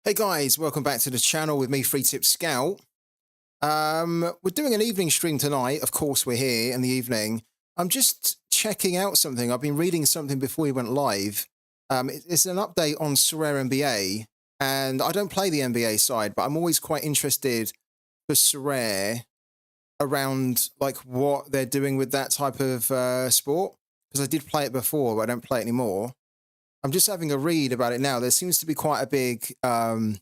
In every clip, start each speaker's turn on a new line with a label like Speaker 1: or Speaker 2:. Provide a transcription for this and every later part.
Speaker 1: Hey guys, welcome back to the channel with me, Free Tip Scout. We're doing an evening stream tonight. Of course, we're here in the evening. I'm just checking out something. I've been reading something before we went live. It's an update on Sorare NBA, and I don't play the NBA side, but I'm always quite interested for Sorare around like what they're doing with that type of sport, because I did play it before, but I don't play it anymore. I'm just having a read about it now. There seems to be quite a big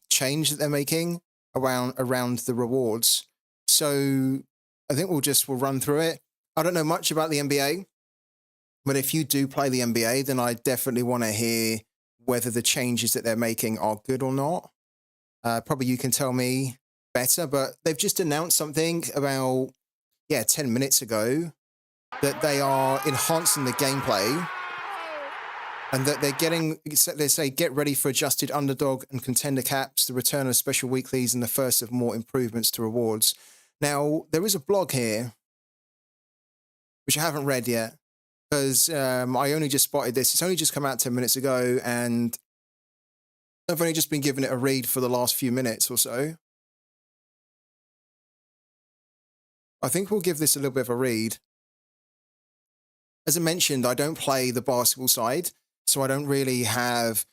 Speaker 1: change that they're making around the rewards. So I think we'll run through it. I don't know much about the NBA, but if you do play the NBA, then I definitely want to hear whether the changes that they're making are good or not. Probably you can tell me better, but they've just announced something about 10 minutes ago that they are enhancing the gameplay. And that they say, get ready for adjusted underdog and contender caps, the return of special weeklies, and the first of more improvements to rewards. Now, there is a blog here, which I haven't read yet, because I only just spotted this. It's only just come out 10 minutes ago, and I've only just been giving it a read for the last few minutes or so. I think we'll give this a little bit of a read. As I mentioned, I don't play the basketball side, so I don't really have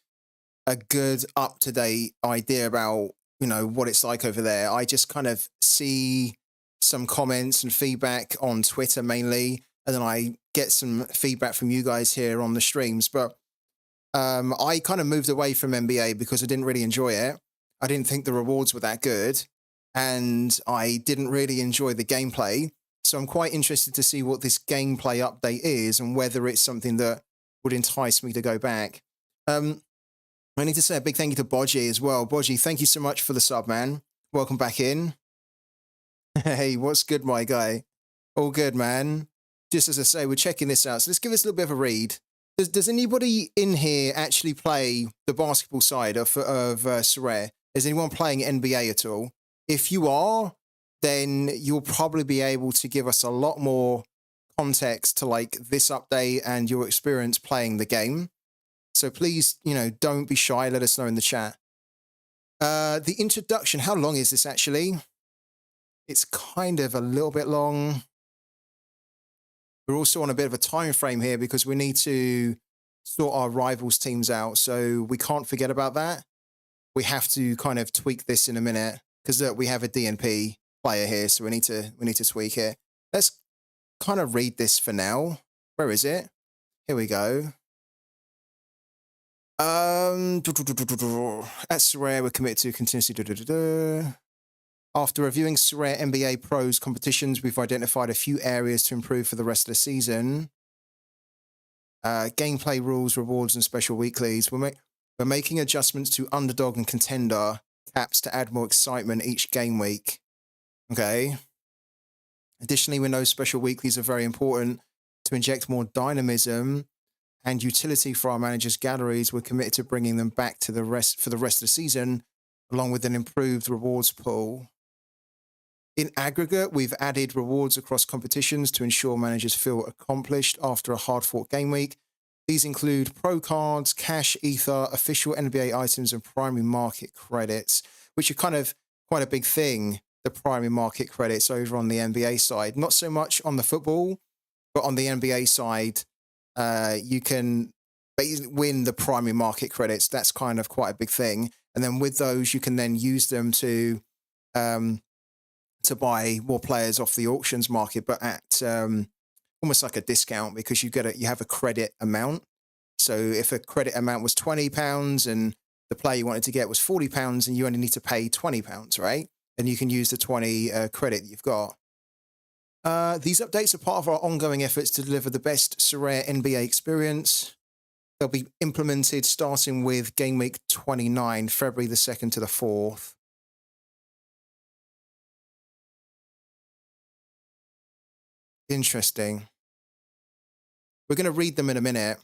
Speaker 1: a good up-to-date idea about, what it's like over there. I just kind of see some comments and feedback on Twitter mainly, and then I get some feedback from you guys here on the streams. But I kind of moved away from NBA because I didn't really enjoy it. I didn't think the rewards were that good, and I didn't really enjoy the gameplay. So I'm quite interested to see what this gameplay update is and whether it's something that would entice me to go back. I need to say a big thank you to Bodgy as well. Bodgy, thank you so much for the sub, man. Welcome back in. Hey, what's good, my guy? All good, man. Just as I say, we're checking this out. So let's give this a little bit of a read. Does anybody in here actually play the basketball side of Sorare? Is anyone playing NBA at all? If you are, then you'll probably be able to give us a lot more context to like this update and your experience playing the game. So please, don't be shy. Let us know in the chat. The introduction, how long is this actually? It's kind of a little bit long. We're also on a bit of a time frame here because we need to sort our rivals teams out. So we can't forget about that. We have to kind of tweak this in a minute because we have a DNP player here. So we need to tweak it. Let's kind of read this for now. Where is it? Here we go. At Sorare, we're committed to continuously. After reviewing Sorare NBA Pros competitions, we've identified a few areas to improve for the rest of the season. Gameplay rules, rewards, and special weeklies. We're making adjustments to underdog and contender caps to add more excitement each game week. Okay. Additionally, we know special weeklies are very important to inject more dynamism and utility for our managers' galleries. We're committed to bringing them back to for the rest of the season, along with an improved rewards pool. In aggregate, we've added rewards across competitions to ensure managers feel accomplished after a hard-fought game week. These include pro cards, cash, ether, official NBA items, and primary market credits, which are kind of quite a big thing. The primary market credits over on the NBA side, not so much on the football, but on the NBA side, you can basically win the primary market credits. That's kind of quite a big thing. And then with those, you can then use them to buy more players off the auctions market, but at almost like a discount because you have a credit amount. So if a credit amount was £20 and the player you wanted to get was £40 and you only need to pay £20, right? Then you can use the 20 credit that you've got. These updates are part of our ongoing efforts to deliver the best Sorare NBA experience. They'll be implemented starting with Game Week 29, February the 2nd to the 4th. Interesting. We're going to read them in a minute.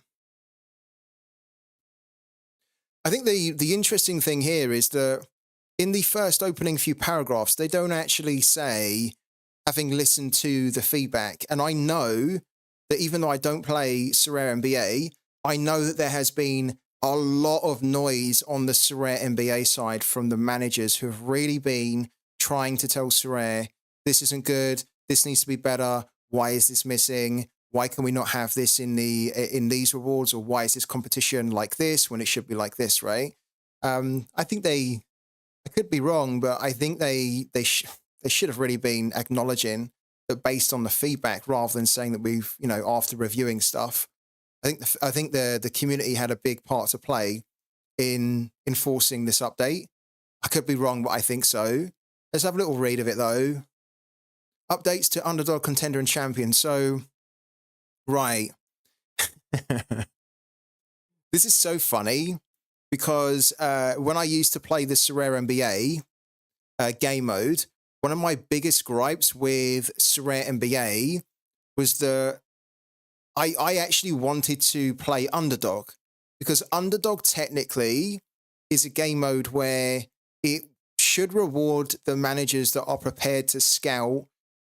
Speaker 1: I think the interesting thing here is that in the first opening few paragraphs, they don't actually say, having listened to the feedback. And I know that even though I don't play Sorare NBA, I know that there has been a lot of noise on the Sorare NBA side from the managers who have really been trying to tell Sorare, this isn't good, this needs to be better, why is this missing? Why can we not have this in these rewards, or why is this competition like this when it should be like this, right? I think I could be wrong, but I think they should have really been acknowledging that based on the feedback, rather than saying that we've, after reviewing stuff. I think the community had a big part to play in enforcing this update. I could be wrong, but I think so. Let's have a little read of it though. Updates to underdog, contender, and champion. So, right. This is so funny because when I used to play the Sorare NBA game mode, one of my biggest gripes with Sorare NBA was I actually wanted to play underdog, because underdog technically is a game mode where it should reward the managers that are prepared to scout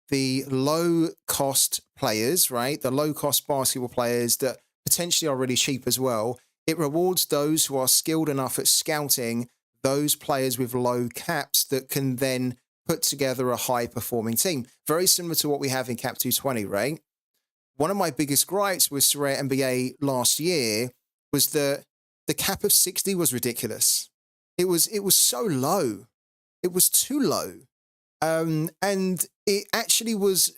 Speaker 1: the low cost players, right? The low cost basketball players that potentially are really cheap as well. It rewards those who are skilled enough at scouting those players with low caps that can then put together a high performing team. Very similar to what we have in Cap 220, right? One of my biggest gripes with Sorare NBA last year was that the cap of 60 was ridiculous. It was so low. It was too low. And it actually was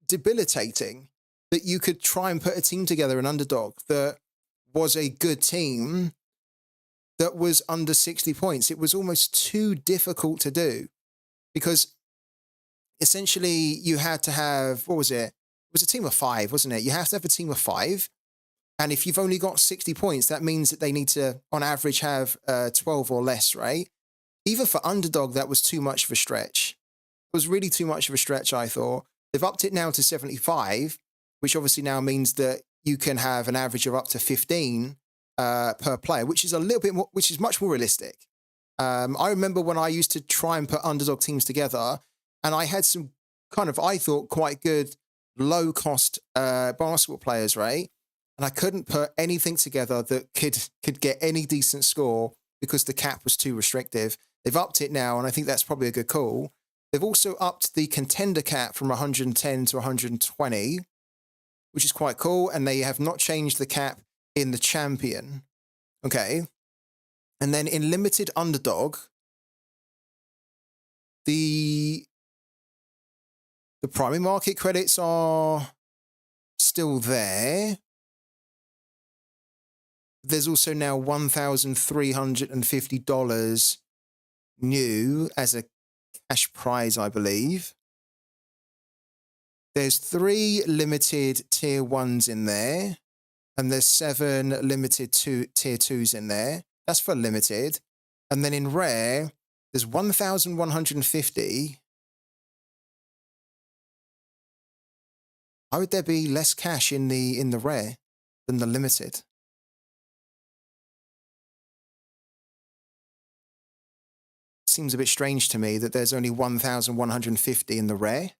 Speaker 1: debilitating that you could try and put a team together, an underdog that was a good team that was under 60 points. It was almost too difficult to do, because essentially you had to have, what was it? It was a team of 5, wasn't it? You have to have a team of 5. And if you've only got 60 points, that means that they need to, on average, have 12 or less, right? Even for underdog, that was too much of a stretch. It was really too much of a stretch, I thought. They've upped it now to 75, which obviously now means that you can have an average of up to 15 per player, which is a little bit more, which is much more realistic. I remember when I used to try and put underdog teams together, and I had some kind of, I thought, quite good low-cost basketball players, right? And I couldn't put anything together that could get any decent score because the cap was too restrictive. They've upped it now, and I think that's probably a good call. They've also upped the contender cap from 110 to 120, which is quite cool, and they have not changed the cap in the champion. Okay. And then in limited underdog, the primary market credits are still there. There's also now $1,350 new as a cash prize, I believe. There's 3 limited tier 1s in there, and there's 7 limited tier 2s in there. That's for limited. And then in rare, there's 1,150. Why would there be less cash in the rare than the limited? Seems a bit strange to me that there's only 1,150 in the rare.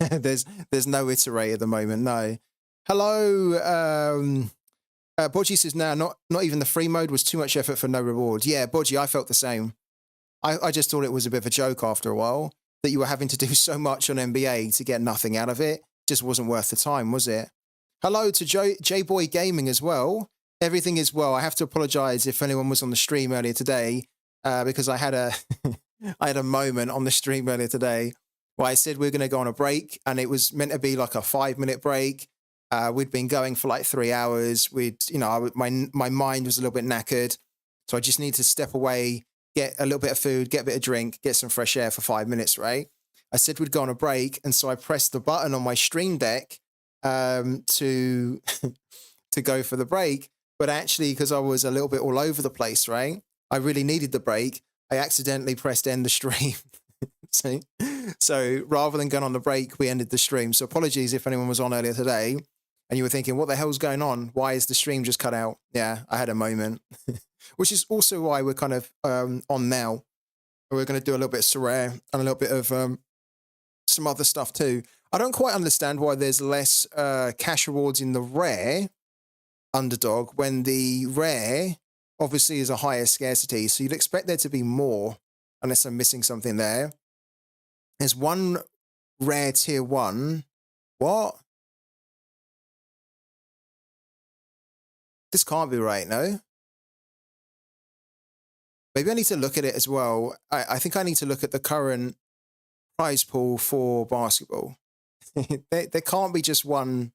Speaker 1: there's no iterate at the moment, no. Hello, Bodgy says, no, not even the free mode was too much effort for no reward. Yeah, Bodgy, I felt the same. I just thought it was a bit of a joke after a while, that you were having to do so much on NBA to get nothing out of it. Just wasn't worth the time, was it? Hello to J-Boy Gaming as well. Everything is well. I have to apologize if anyone was on the stream earlier today, because I had a I had a moment on the stream earlier today where I said we're going to go on a break, and it was meant to be like a 5-minute break. We'd been going for like 3 hours. My mind was a little bit knackered, so I just need to step away, get a little bit of food, get a bit of drink, get some fresh air for 5 minutes, right? I said we'd go on a break, and so I pressed the button on my stream deck to go for the break. But actually, because I was a little bit all over the place, right? I really needed the break. I accidentally pressed end the stream. So rather than going on the break, we ended the stream. So apologies if anyone was on earlier today and you were thinking, what the hell's going on? Why is the stream just cut out? Yeah, I had a moment, which is also why we're kind of on now. We're going to do a little bit of Sorare and a little bit of some other stuff too. I don't quite understand why there's less cash rewards in the rare, underdog when the rare obviously is a higher scarcity. So you'd expect there to be more, unless I'm missing something there. There's one rare tier 1. What? This can't be right, no? Maybe I need to look at it as well. I think I need to look at the current prize pool for basketball. there can't be just one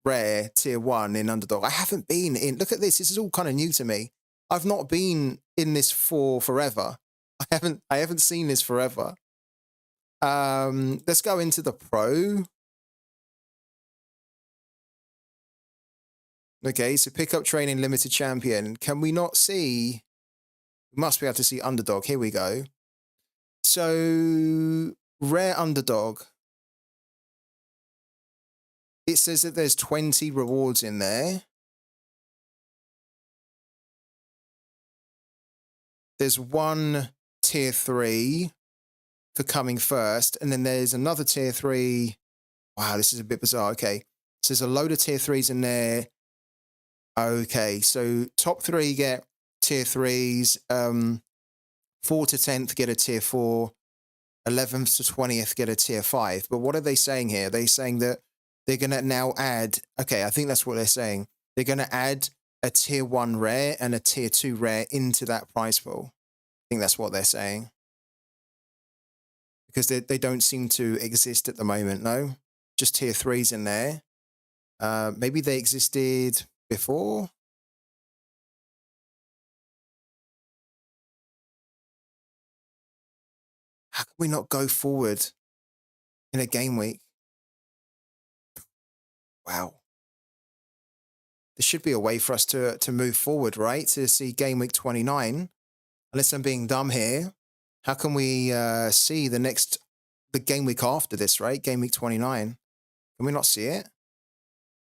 Speaker 1: rare tier 1 in underdog. I haven't been in. Look at this. This is all kind of new to me. I've not been in this for forever. I haven't seen this forever. Let's go into the pro. Okay, so pickup training limited champion. Can we not see? We must be able to see underdog. Here we go. So rare underdog. It says that there's 20 rewards in there. There's one tier 3 for coming first, and then there's another tier 3. Wow, this is a bit bizarre. Okay, so there's a load of tier 3s in there. Okay, so top 3 get tier 3s. 4 to 10th get a tier 4. 11th to 20th get a tier 5. But what are they saying here? They're saying that they're going to now add, okay, I think that's what they're saying. They're going to add a tier 1 rare and a tier 2 rare into that prize pool. I think that's what they're saying. Because they don't seem to exist at the moment, no? Just tier 3s in there. Maybe they existed before? How can we not go forward in a game week? Wow. There should be a way for us to move forward, right? To see game week 29. Unless I'm being dumb here. How can we see the game week after this, right? Game week 29. Can we not see it?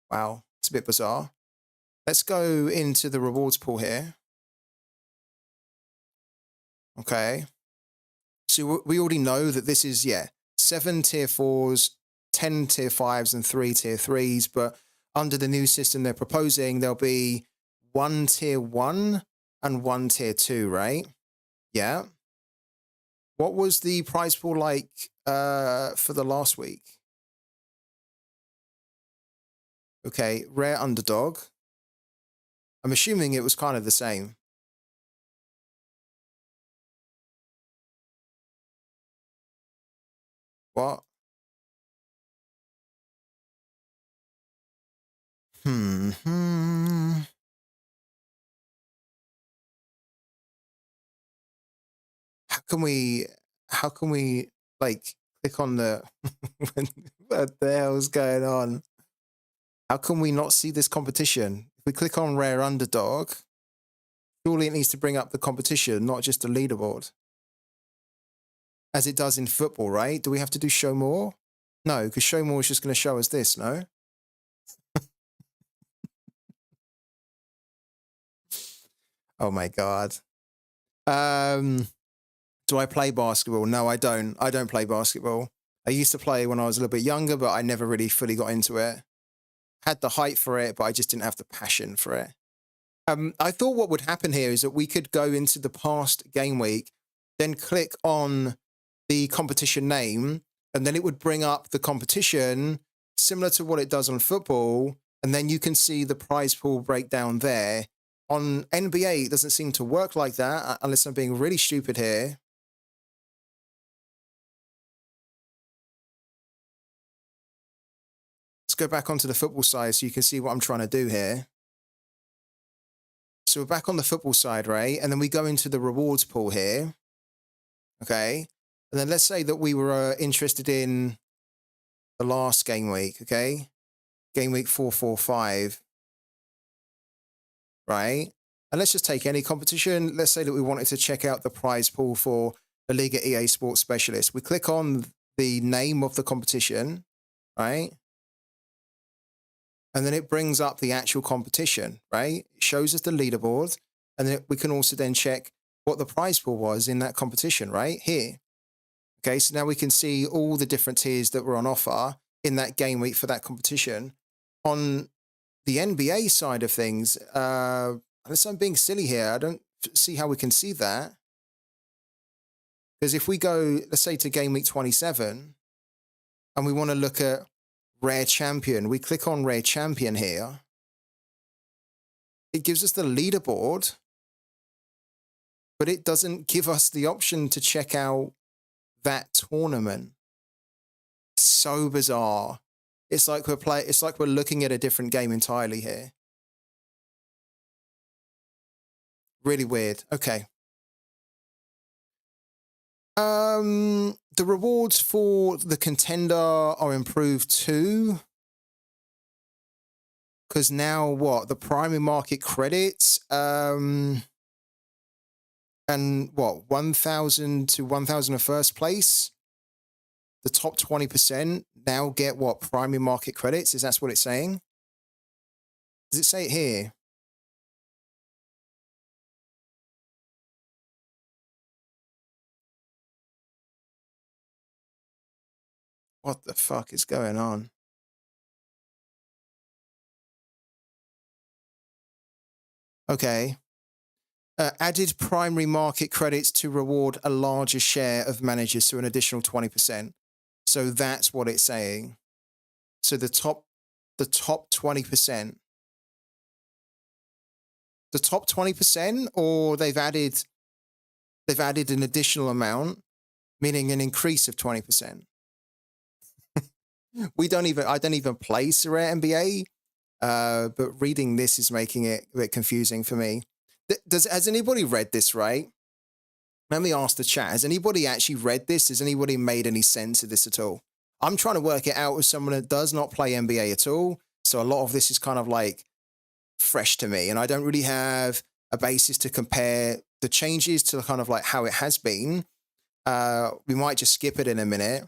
Speaker 1: Wow, it's a bit bizarre. Let's go into the rewards pool here. Okay. So we already know that this is, 7 tier 4s, 10 tier 5s, and 3 tier 3s. But under the new system they're proposing, there'll be 1 tier 1 and 1 tier 2, right? Yeah. What was the prize pool like for the last week? Okay, rare underdog. I'm assuming it was kind of the same. What? How can we like click on the what the hell's going on? How can we not see this competition? If we click on rare underdog, surely it needs to bring up the competition, not just the leaderboard. As it does in football, right? Do we have to do show more? No, because show more is just going to show us this, no? Oh my God. Do I play basketball? No, I don't. I don't play basketball. I used to play when I was a little bit younger, but I never really fully got into it. Had the height for it, but I just didn't have the passion for it. I thought what would happen here is that we could go into the past game week, then click on the competition name, and then it would bring up the competition similar to what it does on football. And then you can see the prize pool breakdown there. On NBA, it doesn't seem to work like that, unless I'm being really stupid here. Let's go back onto the football side so you can see what I'm trying to do here. So we're back on the football side, right? And then we go into the rewards pool here. Okay. And then let's say that we were interested in the last game week, okay? Game week 445, right? And let's just take any competition. Let's say that we wanted to check out the prize pool for the Liga EA Sports Specialist. We click on the name of the competition, right? And then it brings up the actual competition, right? It shows us the leaderboard. And then we can also then check what the prize pool was in that competition, right? Here. Okay, so now we can see all the different tiers that were on offer in that game week for that competition. On the NBA side of things, unless I'm being silly here, I don't see how we can see that. Because if we go, let's say, to game week 27, and we want to look at Rare Champion, we click on Rare Champion here. It gives us the leaderboard, but it doesn't give us the option to check out that tournament. So bizarre. It's like we're looking at a different game entirely here. Really weird. Okay. The rewards for the contender are improved too. Because now what? The primary market credits, and what? 1,000 to 1,000 of first place. The top 20% now get what? Primary market credits? Is that what it's saying? Does it say it here? What the fuck is going on? Okay. Added primary market credits to reward a larger share of managers to an additional 20%. So that's what it's saying. So the top 20%. The top 20%, or they've added an additional amount, meaning an increase of 20%. I don't even play Sorare NBA, but reading this is making it a bit confusing for me. Has anybody read this, right? Let me ask the chat. Has anybody actually read this? Has anybody made any sense of this at all? I'm trying to work it out as someone that does not play NBA at all. So a lot of this is kind of like fresh to me, and I don't really have a basis to compare the changes to kind of like how it has been. We might just skip it in a minute.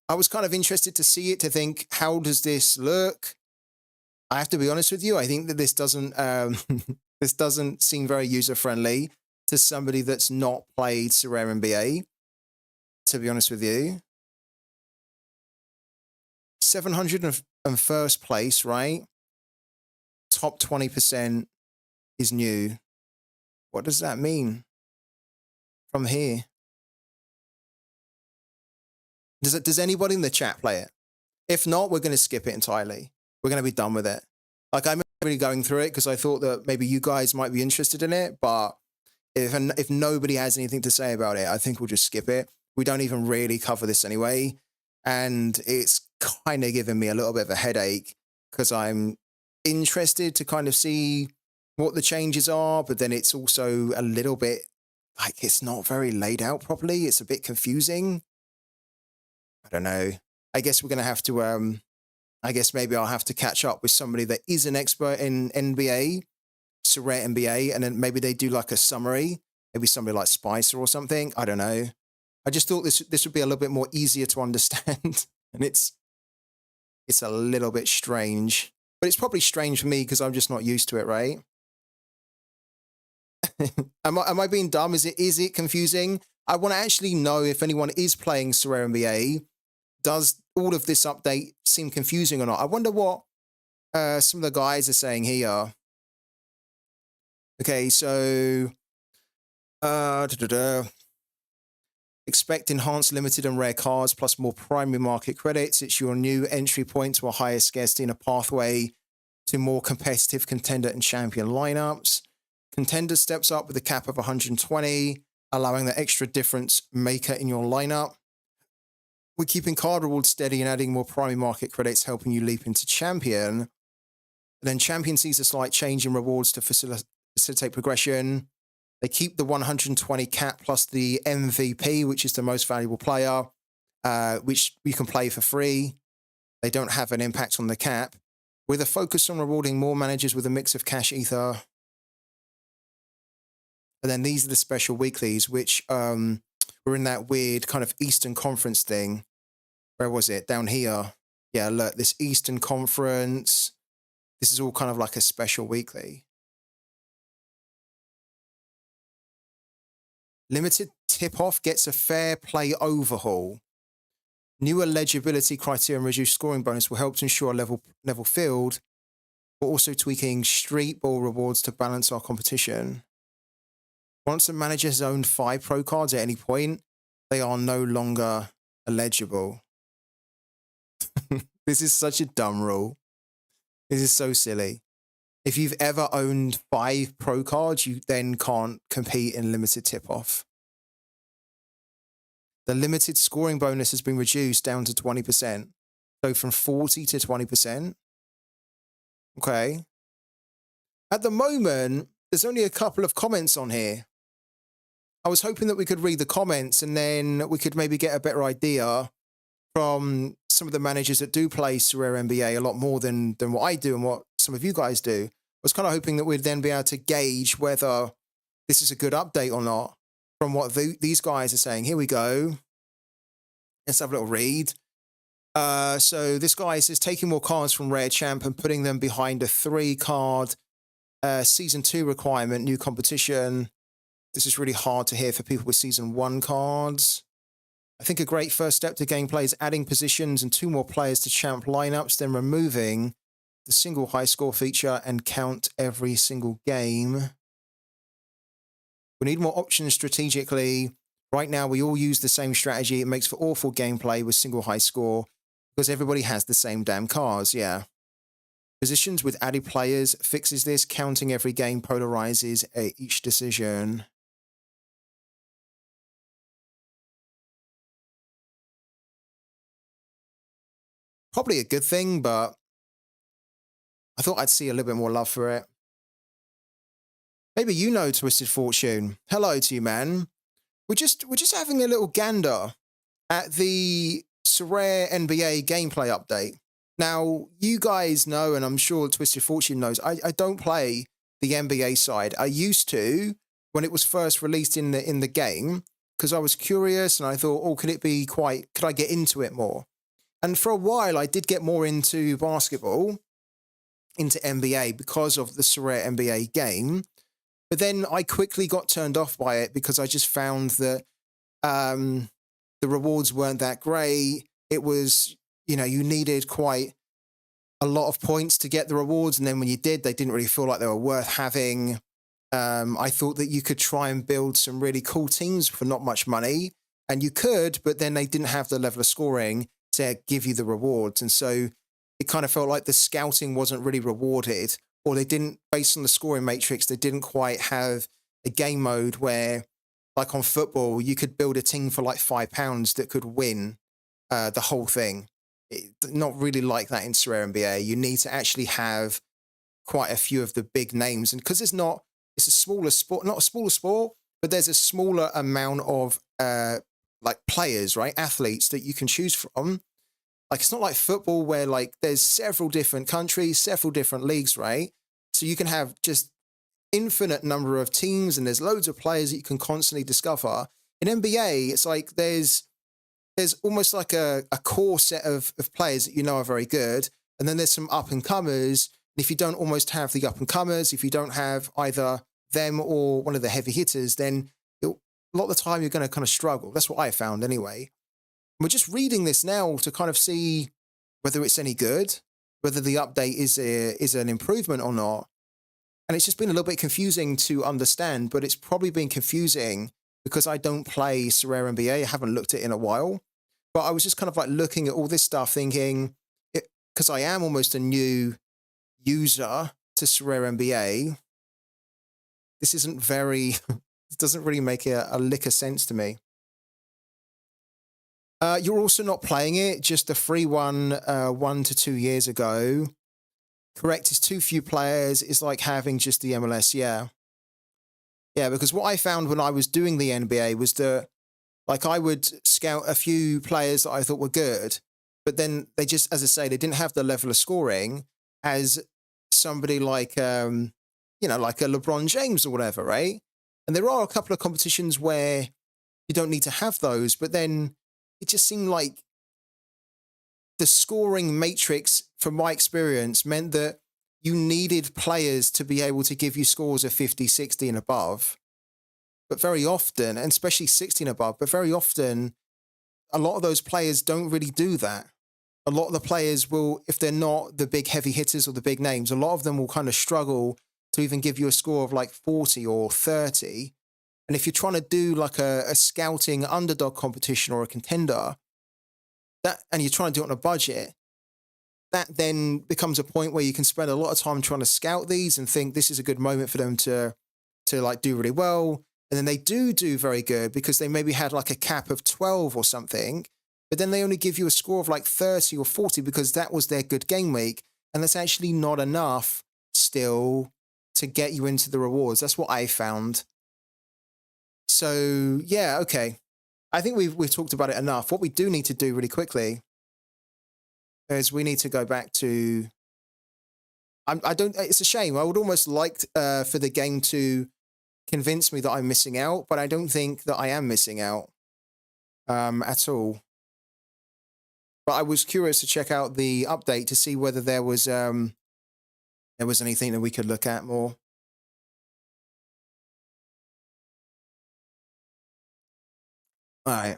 Speaker 1: I was kind of interested to see it, to think, how does this look? I have to be honest with you. I think that this doesn't this doesn't seem very user friendly to somebody that's not played Sorare NBA. To be honest with you, 701st place, right? Top 20% is new. What does that mean from here? Does anybody in the chat play it? If not, we're going to skip it entirely. We're going to be done with it. Like, I'm really going through it because I thought that maybe you guys might be interested in it, but if nobody has anything to say about it, I think we'll just skip it. We don't even really cover this anyway, and it's kind of giving me a little bit of a headache because I'm interested to kind of see what the changes are, but then it's also a little bit like it's not very laid out properly. It's a bit confusing. I don't know. I guess we're going to have to, I guess maybe I'll have to catch up with somebody that is an expert in NBA, Sorare NBA, and then maybe they do like a summary, maybe somebody like Spicer or something. I don't know. I just thought this would be a little bit more easier to understand. And it's a little bit strange, but it's probably strange for me because I'm just not used to it, right? Am I being dumb? Is it confusing? I want to actually know if anyone is playing Sorare NBA. Does all of this update seem confusing or not? I wonder what some of the guys are saying here. Okay, so expect enhanced limited and rare cards plus more primary market credits. It's your new entry point to a higher scarcity and a pathway to more competitive contender and champion lineups. Contender steps up with a cap of 120, allowing the extra difference maker in your lineup. We're keeping card rewards steady and adding more primary market credits, helping you leap into champion. And then champion sees a slight change in rewards to facilitate progression. They keep the 120 cap plus the MVP, which is the most valuable player, which you can play for free. They don't have an impact on the cap, with a focus on rewarding more managers with a mix of cash ether. And then these are the special weeklies, which were in that weird kind of Eastern Conference thing. Where was it? Down here. Yeah, look, this Eastern Conference. This is all kind of like a special weekly. Limited tip-off gets a fair play overhaul. New eligibility criteria and reduced scoring bonus will help to ensure a level field We're also tweaking street ball rewards to balance our competition. Once a manager has owned 5 pro cards at any point, they are no longer eligible. This is such a dumb rule. This is so silly. If you've ever owned 5 pro cards, you then can't compete in limited tip-off. The limited scoring bonus has been reduced down to 20%. So from 40 to 20%. Okay. At the moment, there's only a couple of comments on here. I was hoping that we could read the comments and then we could maybe get a better idea from some of the managers that do play Sorare NBA a lot more than what I do and what some of you guys do. I was kind of hoping that we'd then be able to gauge whether this is a good update or not from what these guys are saying. Here we go. Let's have a little read. So this guy says taking more cards from Rare Champ and putting them behind a 3-card Season 2 requirement, new competition. This is really hard to hear for people with Season 1 cards. I think a great first step to gameplay is adding positions and 2 more players to Champ lineups, then removing the single high score feature and count every single game. We need more options strategically. Right now, we all use the same strategy. It makes for awful gameplay with single high score because everybody has the same damn cards, yeah. Positions with added players fixes this. Counting every game polarizes each decision. Probably a good thing, but I thought I'd see a little bit more love for it. Maybe you know Twisted Fortune. Hello to you, man. We're just having a little gander at the Sorare NBA gameplay update. Now, you guys know, and I'm sure Twisted Fortune knows, I don't play the NBA side. I used to when it was first released in the game because I was curious and I thought, oh, could I get into it more? And for a while, I did get more into basketball, into NBA because of the Sorare NBA game. But then I quickly got turned off by it because I just found that the rewards weren't that great. It was, you needed quite a lot of points to get the rewards. And then when you did, they didn't really feel like they were worth having. I thought that you could try and build some really cool teams for not much money. And you could, but then they didn't have the level of scoring to give you the rewards. And so it kind of felt like the scouting wasn't really rewarded, or they didn't, based on the scoring matrix, they didn't quite have a game mode where, like on football, you could build a team for like £5 that could win the whole thing. Not really like that in Sorare NBA. You need to actually have quite a few of the big names. And because it's a smaller sport, not a smaller sport, but there's a smaller amount of like players, right? Athletes that you can choose from. Like, it's not like football where like there's several different countries, several different leagues, right? So you can have just infinite number of teams and there's loads of players that you can constantly discover. In NBA, it's like there's almost like a core set of players that are very good. And then there's some up and comers. And if you don't almost have the up and comers, if you don't have either them or one of the heavy hitters, then a lot of the time you're going to kind of struggle. That's what I found anyway. We're just reading this now to kind of see whether it's any good, whether the update is an improvement or not. And it's just been a little bit confusing to understand, but it's probably been confusing because I don't play Sorare NBA. I haven't looked at it in a while. But I was just kind of like looking at all this stuff thinking, because I am almost a new user to Sorare NBA, this isn't very, it doesn't really make a lick of sense to me. You're also not playing it, just the free one 1 to 2 years ago. Correct, it's too few players. It's like having just the MLS, yeah. Yeah, because what I found when I was doing the NBA was that, like, I would scout a few players that I thought were good, but then they just, as I say, they didn't have the level of scoring as somebody like, like a LeBron James or whatever, right? And there are a couple of competitions where you don't need to have those, but then it just seemed like the scoring matrix, from my experience, meant that you needed players to be able to give you scores of 50, 60 and above. But very often, and especially 60 and above, but very often, a lot of those players don't really do that. a lot of the players will, if they're not the big heavy hitters or the big names, a lot of them will kind of struggle to even give you a score of like 40 or 30. And if you're trying to do like a scouting underdog competition or a contender, that and you're trying to do it on a budget, that then becomes a point where you can spend a lot of time trying to scout these and think this is a good moment for them to like do really well. And then they do very good because they maybe had like a cap of 12 or something, but then they only give you a score of like 30 or 40 because that was their good game week. And that's actually not enough still to get you into the rewards. That's what I found. So yeah, okay. I think we've talked about it enough. What we do need to do really quickly is we need to go back to. I don't. It's a shame. I would almost like for the game to convince me that I'm missing out, but I don't think that I am missing out at all. But I was curious to check out the update to see whether there was anything that we could look at more. All right.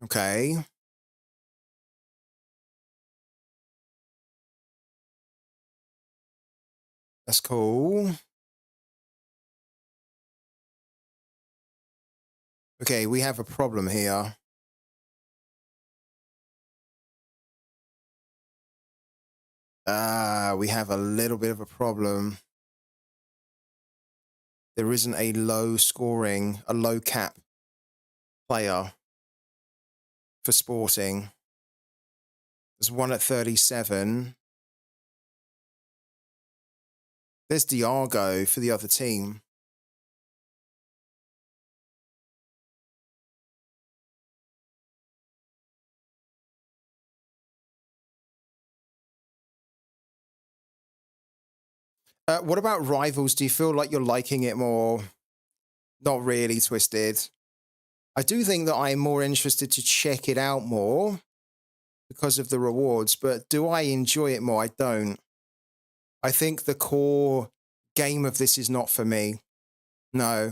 Speaker 1: Okay. That's cool. Okay, we have a problem here. We have a little bit of a problem. There isn't a low cap player for Sporting. There's one at 37. There's Diago for the other team. What about Rivals? Do you feel like you're liking it more? Not really, Twisted. I do think that I'm more interested to check it out more because of the rewards, but do I enjoy it more? I don't. I think the core game of this is not for me. No,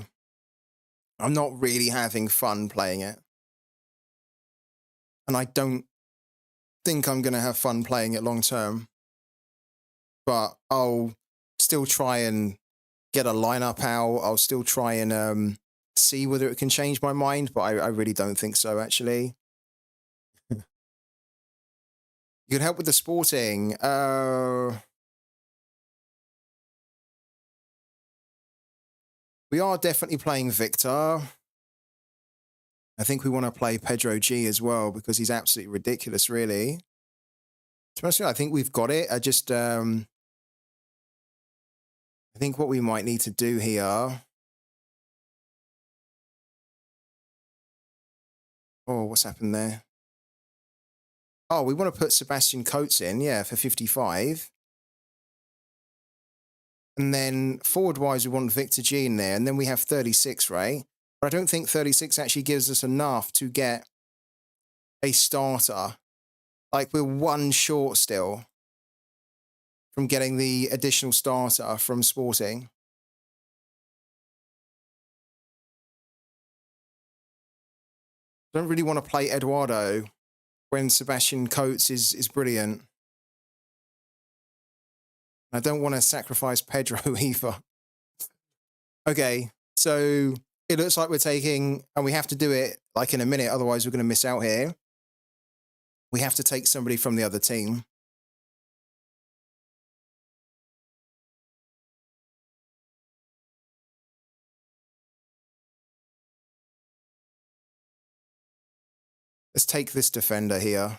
Speaker 1: I'm not really having fun playing it. And I don't think I'm going to have fun playing it long term. But I'll still try and get a lineup out. I'll still try and see whether it can change my mind, but I really don't think so, actually. You can help with the Sporting. We are definitely playing Victor. I think we want to play Pedro G as well because he's absolutely ridiculous, really. To be honest with you, I think we've got it. I think what we might need to do here. Oh, what's happened there? Oh, we want to put Sebastian Coates in, yeah, for 55. And then forward-wise, we want Victor G in there. And then we have 36, right? But I don't think 36 actually gives us enough to get a starter. Like, we're one short still from getting the additional starter from Sporting. Don't really want to play Eduardo when Sebastian Coates is brilliant. I don't want to sacrifice Pedro either. Okay, so it looks like we're taking, and we have to do it like in a minute, otherwise we're going to miss out here. We have to take somebody from the other team. Let's take this defender here.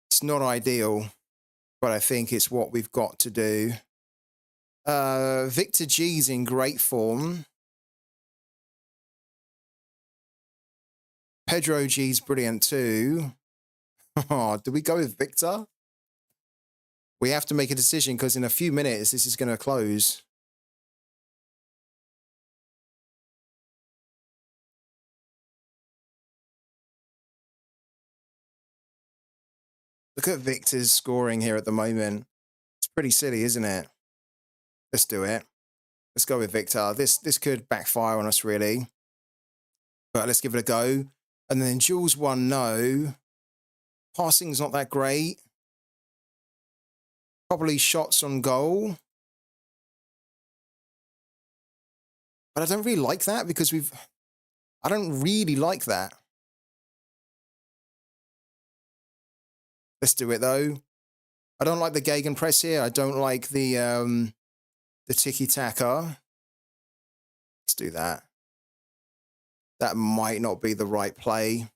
Speaker 1: It's not ideal, but I think it's what we've got to do. Victor G's in great form. Pedro G's brilliant too. Oh, do we go with Victor? We have to make a decision because in a few minutes this is going to close. Look at Victor's scoring here at the moment. It's pretty silly, isn't it? Let's do it. Let's go with Victor. This could backfire on us, really. but let's give it a go. And then Jules 1, no. Passing's not that great. Probably shots on goal. But I don't really like that because I don't really like that. Let's do it though. I don't like the gegenpress here. I don't like the tiki-taka. Let's do that. That might not be the right play.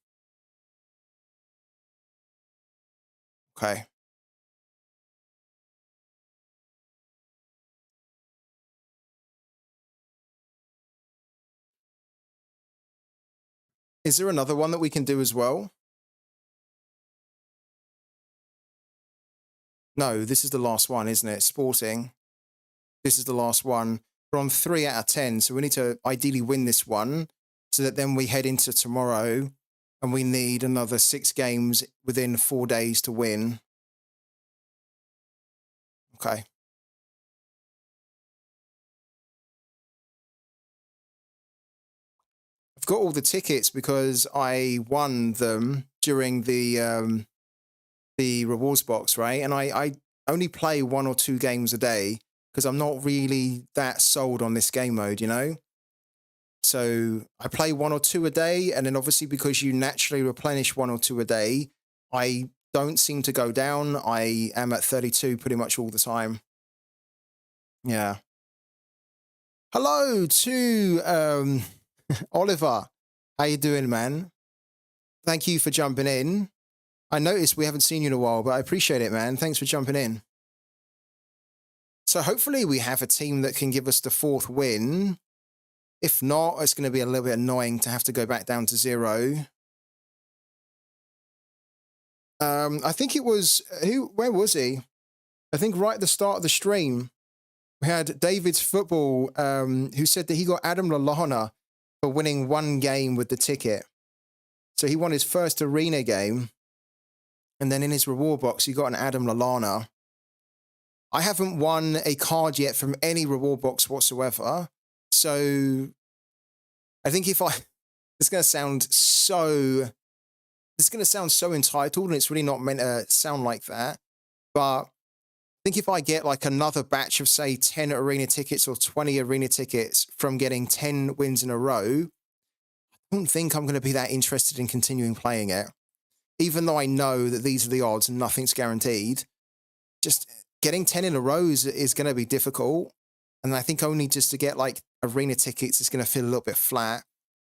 Speaker 1: Okay. Is there another one that we can do as well? No, this is the last one, isn't it? Sporting. This is the last one. We're on 3 out of 10, so we need to ideally win this one so that then we head into tomorrow and we need another 6 games within 4 days to win. Okay. I've got all the tickets because I won them during the rewards box, right? And I only play 1 or 2 games a day because I'm not really that sold on this game mode, you know? So I play 1 or 2 a day, and then obviously because you naturally replenish 1 or 2 a day, I don't seem to go down. I am at 32 pretty much all the time. Yeah. Hello to Oliver. How you doing, man? Thank you for jumping in. I noticed we haven't seen you in a while, but I appreciate it, man. Thanks for jumping in. So hopefully we have a team that can give us the 4th win. If not, it's going to be a little bit annoying to have to go back down to 0. I think it was, where was he? I think right at the start of the stream, we had David's Football, who said that he got Adam Lallana for winning 1 game with the ticket. So he won his first arena game. And then in his reward box, he got an Adam Lallana. I haven't won a card yet from any reward box whatsoever. So I think it's going to sound so entitled, and it's really not meant to sound like that. But I think if I get like another batch of, say, 10 arena tickets or 20 arena tickets from getting 10 wins in a row, I don't think I'm going to be that interested in continuing playing it. Even though I know that these are the odds and nothing's guaranteed, just getting 10 in a row is going to be difficult. And I think only just to get like arena tickets is going to feel a little bit flat.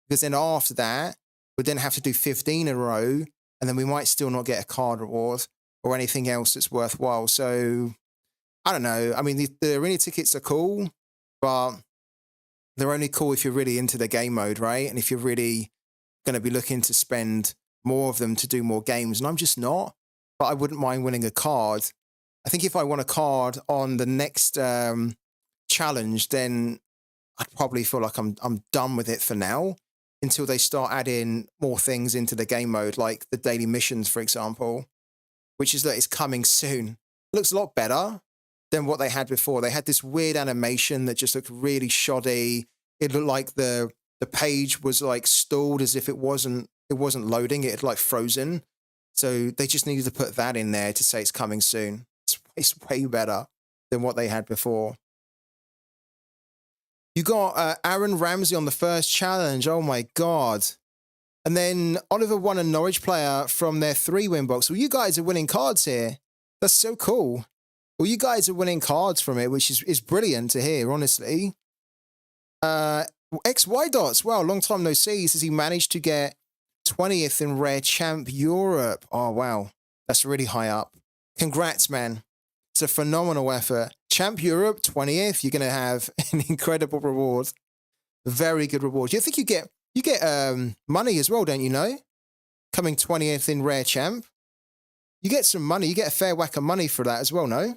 Speaker 1: Because then after that, we'd then have to do 15 in a row, and then we might still not get a card reward or anything else that's worthwhile. So I don't know. I mean, the arena tickets are cool, but they're only cool if you're really into the game mode, right? And if you're really going to be looking to spend more of them to do more games. And I'm just not. But I wouldn't mind winning a card. I think if I won a card on the next challenge, then I'd probably feel like I'm done with it for now until they start adding more things into the game mode, like the daily missions, for example, which is that it's coming soon. It looks a lot better than what they had before. They had this weird animation that just looked really shoddy. It looked like the page was like stalled as if it wasn't loading. It had like frozen. So they just needed to put that in there to say it's coming soon. It's way better than what they had before. You got Aaron Ramsey on the first challenge. Oh my God. And then Oliver won a Norwich player from their 3-win box. Well, you guys are winning cards here. That's so cool. Well, you guys are winning cards from it, which is brilliant to hear, honestly. XY Dots. Wow, long time no see. Says he managed to get 20th in Rare Champ Europe. Oh, wow. That's really high up. Congrats, man. It's a phenomenal effort. Champ Europe, 20th. You're going to have an incredible reward. Very good reward. You think you get money as well, don't you know? Coming 20th in Rare Champ. You get some money. You get a fair whack of money for that as well, no?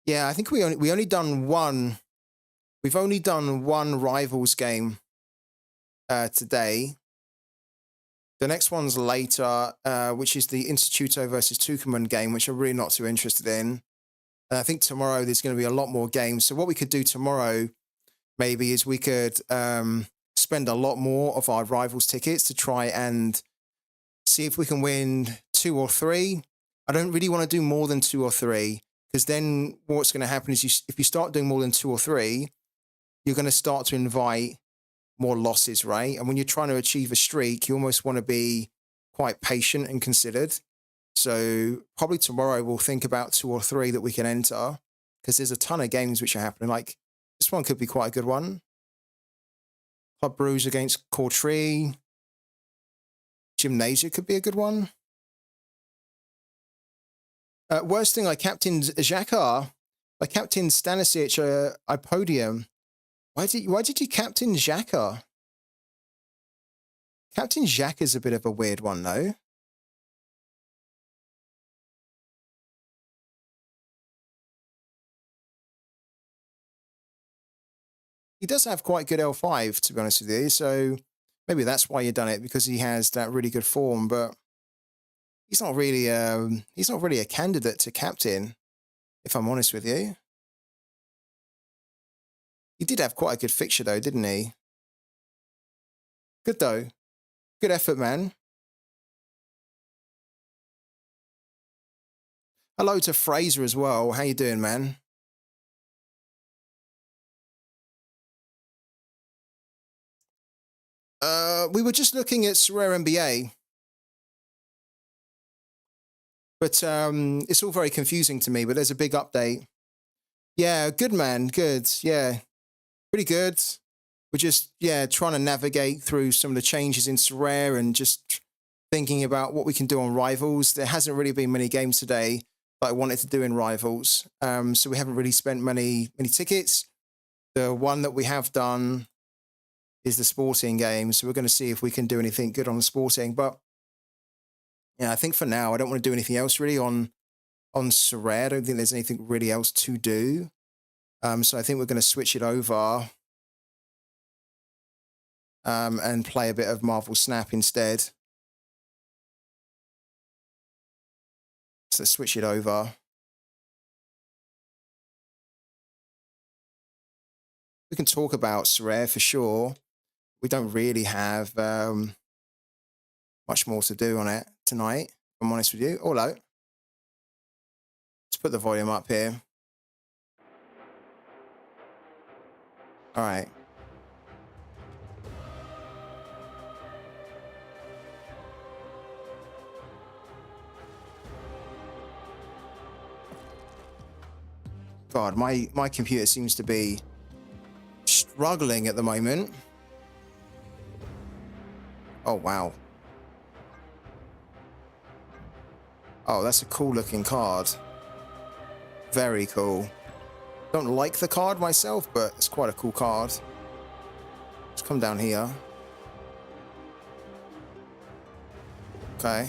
Speaker 1: Yeah, I think we only done one. We've only done one Rivals game today. The next one's later, which is the Instituto versus Tucumán game, which I'm really not too interested in. And I think tomorrow there's going to be a lot more games. So what we could do tomorrow maybe is we could spend a lot more of our rivals tickets to try and see if we can win 2 or 3. I don't really want to do more than 2 or 3, because then what's going to happen is if you start doing more than 2 or 3, you're going to start to invite more losses, right? And when you're trying to achieve a streak, you almost want to be quite patient and considered. So probably tomorrow we'll think about 2 or 3 that we can enter, because there's a ton of games which are happening. Like this one could be quite a good one. Club Bruges against Courtrai. Gymnasia could be a good one. Worst thing, I captained Xhaka. I captained Stanisic. I podium. Why did you captain Xhaka? Captain Xhaka's a bit of a weird one, though. He does have quite good L5, to be honest with you. So maybe that's why you've done it, because he has that really good form. But he's not really a candidate to captain, if I'm honest with you. He did have quite a good fixture, though, didn't he? Good, though. Good effort, man. Hello to Fraser as well. How you doing, man? We were just looking at Sorare NBA. But it's all very confusing to me, but there's a big update. Yeah, good, man. Good. Yeah, pretty good. We're just, trying to navigate through some of the changes in Sorare and just thinking about what we can do on Rivals. There hasn't really been many games today that I wanted to do in Rivals. So we haven't really spent many tickets. The one that we have done is the sporting game. So we're going to see if we can do anything good on the sporting. But yeah, I think for now, I don't want to do anything else really on Sorare. I don't think there's anything really else to do. So I think we're going to switch it over and play a bit of Marvel Snap instead. So let's switch it over. We can talk about Sorare for sure. We don't really have much more to do on it tonight, if I'm honest with you. Hello. Let's put the volume up here. All right. God, my computer seems to be struggling at the moment. Oh, wow. Oh, that's a cool looking card. Very cool. Don't like the card myself, but it's quite a cool card. Let's come down here. Okay.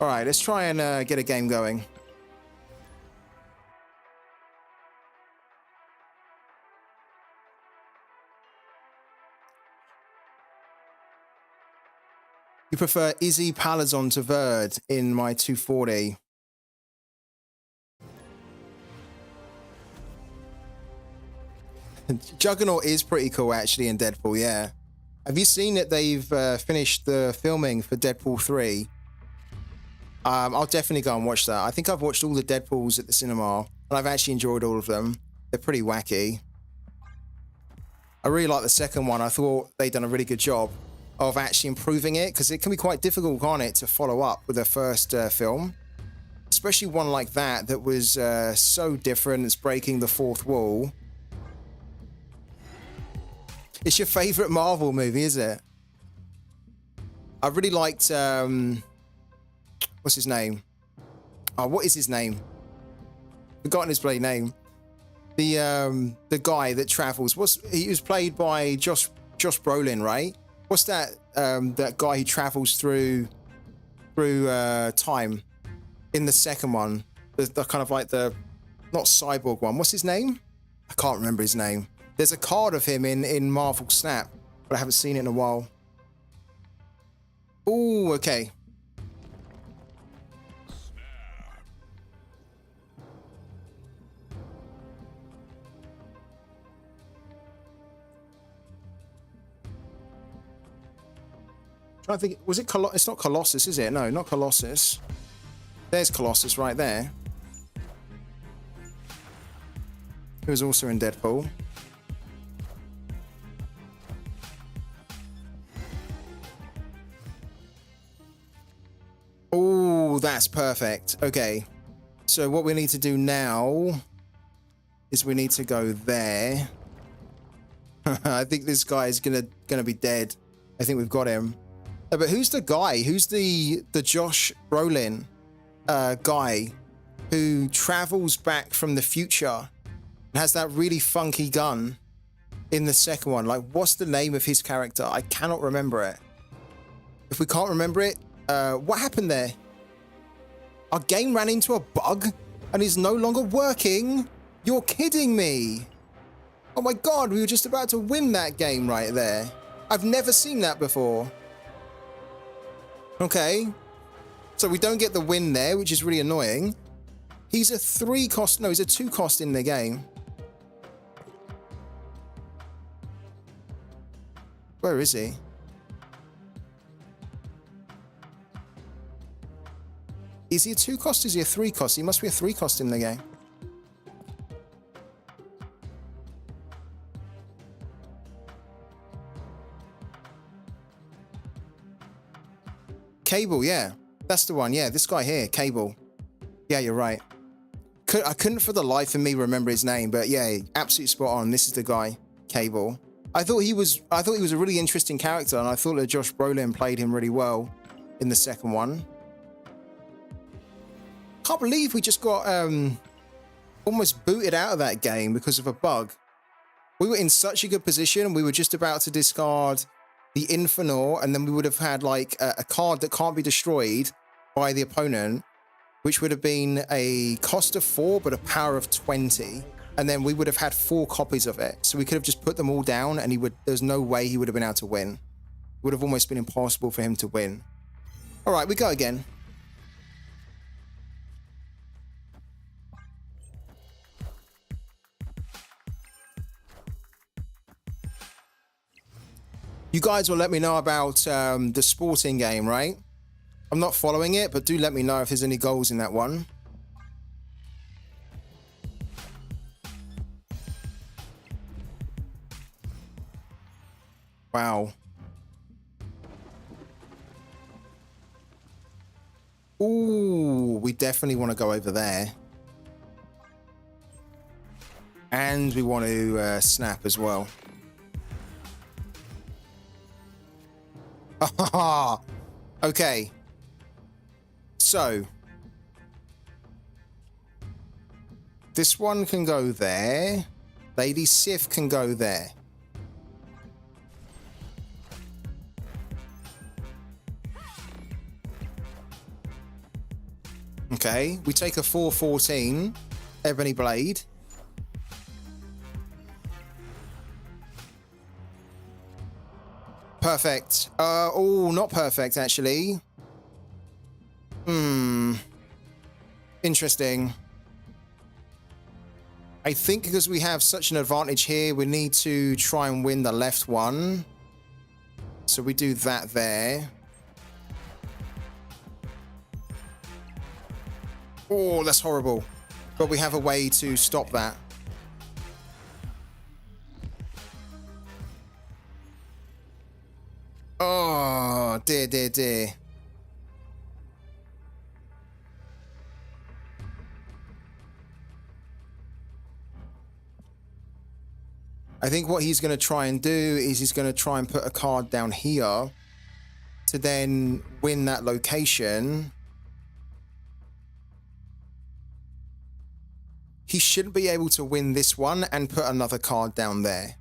Speaker 1: All right, let's try and get a game going. You prefer Izzy Palazon to Verd in my 240? Juggernaut is pretty cool, actually, in Deadpool, yeah. Have you seen that they've finished the filming for Deadpool 3? I'll definitely go and watch that. I think I've watched all the Deadpools at the cinema, and I've actually enjoyed all of them. They're pretty wacky. I really like the second one. I thought they'd done a really good job of actually improving it, because it can be quite difficult, can't it, to follow up with a first film, especially one like that was so different. It's breaking the fourth wall. It's your favorite Marvel movie, is it? I really liked what's his name? Oh, what is his name? Forgotten his bloody name. The guy that travels. He was played by Josh Brolin, right? What's that that guy who travels through time in the second one? The kind of like the not cyborg one. What's his name? I can't remember his name. There's a card of him in Marvel Snap, but I haven't seen it in a while. Oh, okay. I think, was it it's not Colossus, is it? No, not Colossus. There's Colossus right there. He was also in Deadpool. Oh, that's perfect. Okay. So what we need to do now is we need to go there. I think this guy is gonna be dead. I think we've got him. But who's the guy? Who's the Josh Brolin guy who travels back from the future and has that really funky gun in the second one? Like, what's the name of his character? I cannot remember it. If we can't remember it, what happened there? Our game ran into a bug and is no longer working. You're kidding me. Oh my God, we were just about to win that game right there. I've never seen that before. Okay, so we don't get the win there, which is really annoying. He's a 3 cost, no, he's a 2 cost in the game. Where is he? Is he a 2 cost? Is he a 3 cost? He must be a 3 cost in the game. Cable, yeah. That's the one. Yeah, this guy here, Cable. Yeah, you're right. I couldn't for the life of me remember his name, but yeah, absolutely spot on. This is the guy, Cable. I thought he was a really interesting character, and I thought that Josh Brolin played him really well in the second one. Can't believe we just got almost booted out of that game because of a bug. We were in such a good position. We were just about to discard the Infinor, and then we would have had like a card that can't be destroyed by the opponent, which would have been a cost of 4 but a power of 20, and then we would have had 4 copies of it, so we could have just put them all down and there's no way he would have been able to win. It would have almost been impossible for him to win. All right, we go again. You guys will let me know about the sporting game, right? I'm not following it, but do let me know if there's any goals in that one. Wow. Ooh, we definitely want to go over there. And we want to snap as well. Okay. So this one can go there. Lady Sif can go there. Okay, we take a 4/14 Ebony Blade. Perfect. Oh, not perfect, actually. Interesting. I think because we have such an advantage here, we need to try and win the left one. So we do that there. Oh, that's horrible. But we have a way to stop that. Oh, dear, dear, dear. I think what he's going to try and do is he's going to try and put a card down here to then win that location. He shouldn't be able to win this one and put another card down there.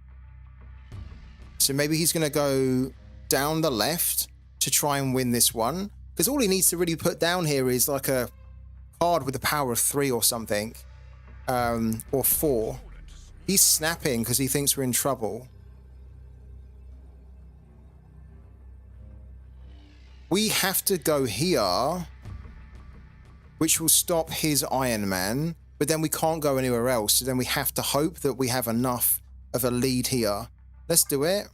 Speaker 1: So maybe he's going to go down the left to try and win this one, because all he needs to really put down here is like a card with a power of 3 or something, or 4. He's snapping because he thinks we're in trouble. We have to go here, which will stop his Iron Man, but then we can't go anywhere else. So then we have to hope that we have enough of a lead here. Let's do it.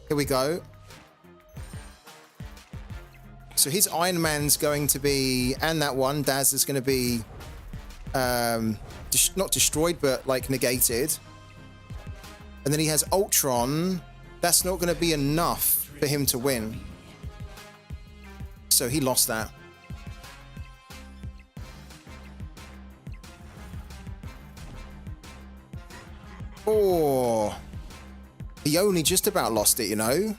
Speaker 1: Here we go. So his Iron Man's going to be, and that one, Daz, is going to be not destroyed, but like negated. And then he has Ultron. That's not going to be enough for him to win. So he lost that. Oh, he only just about lost it, you know.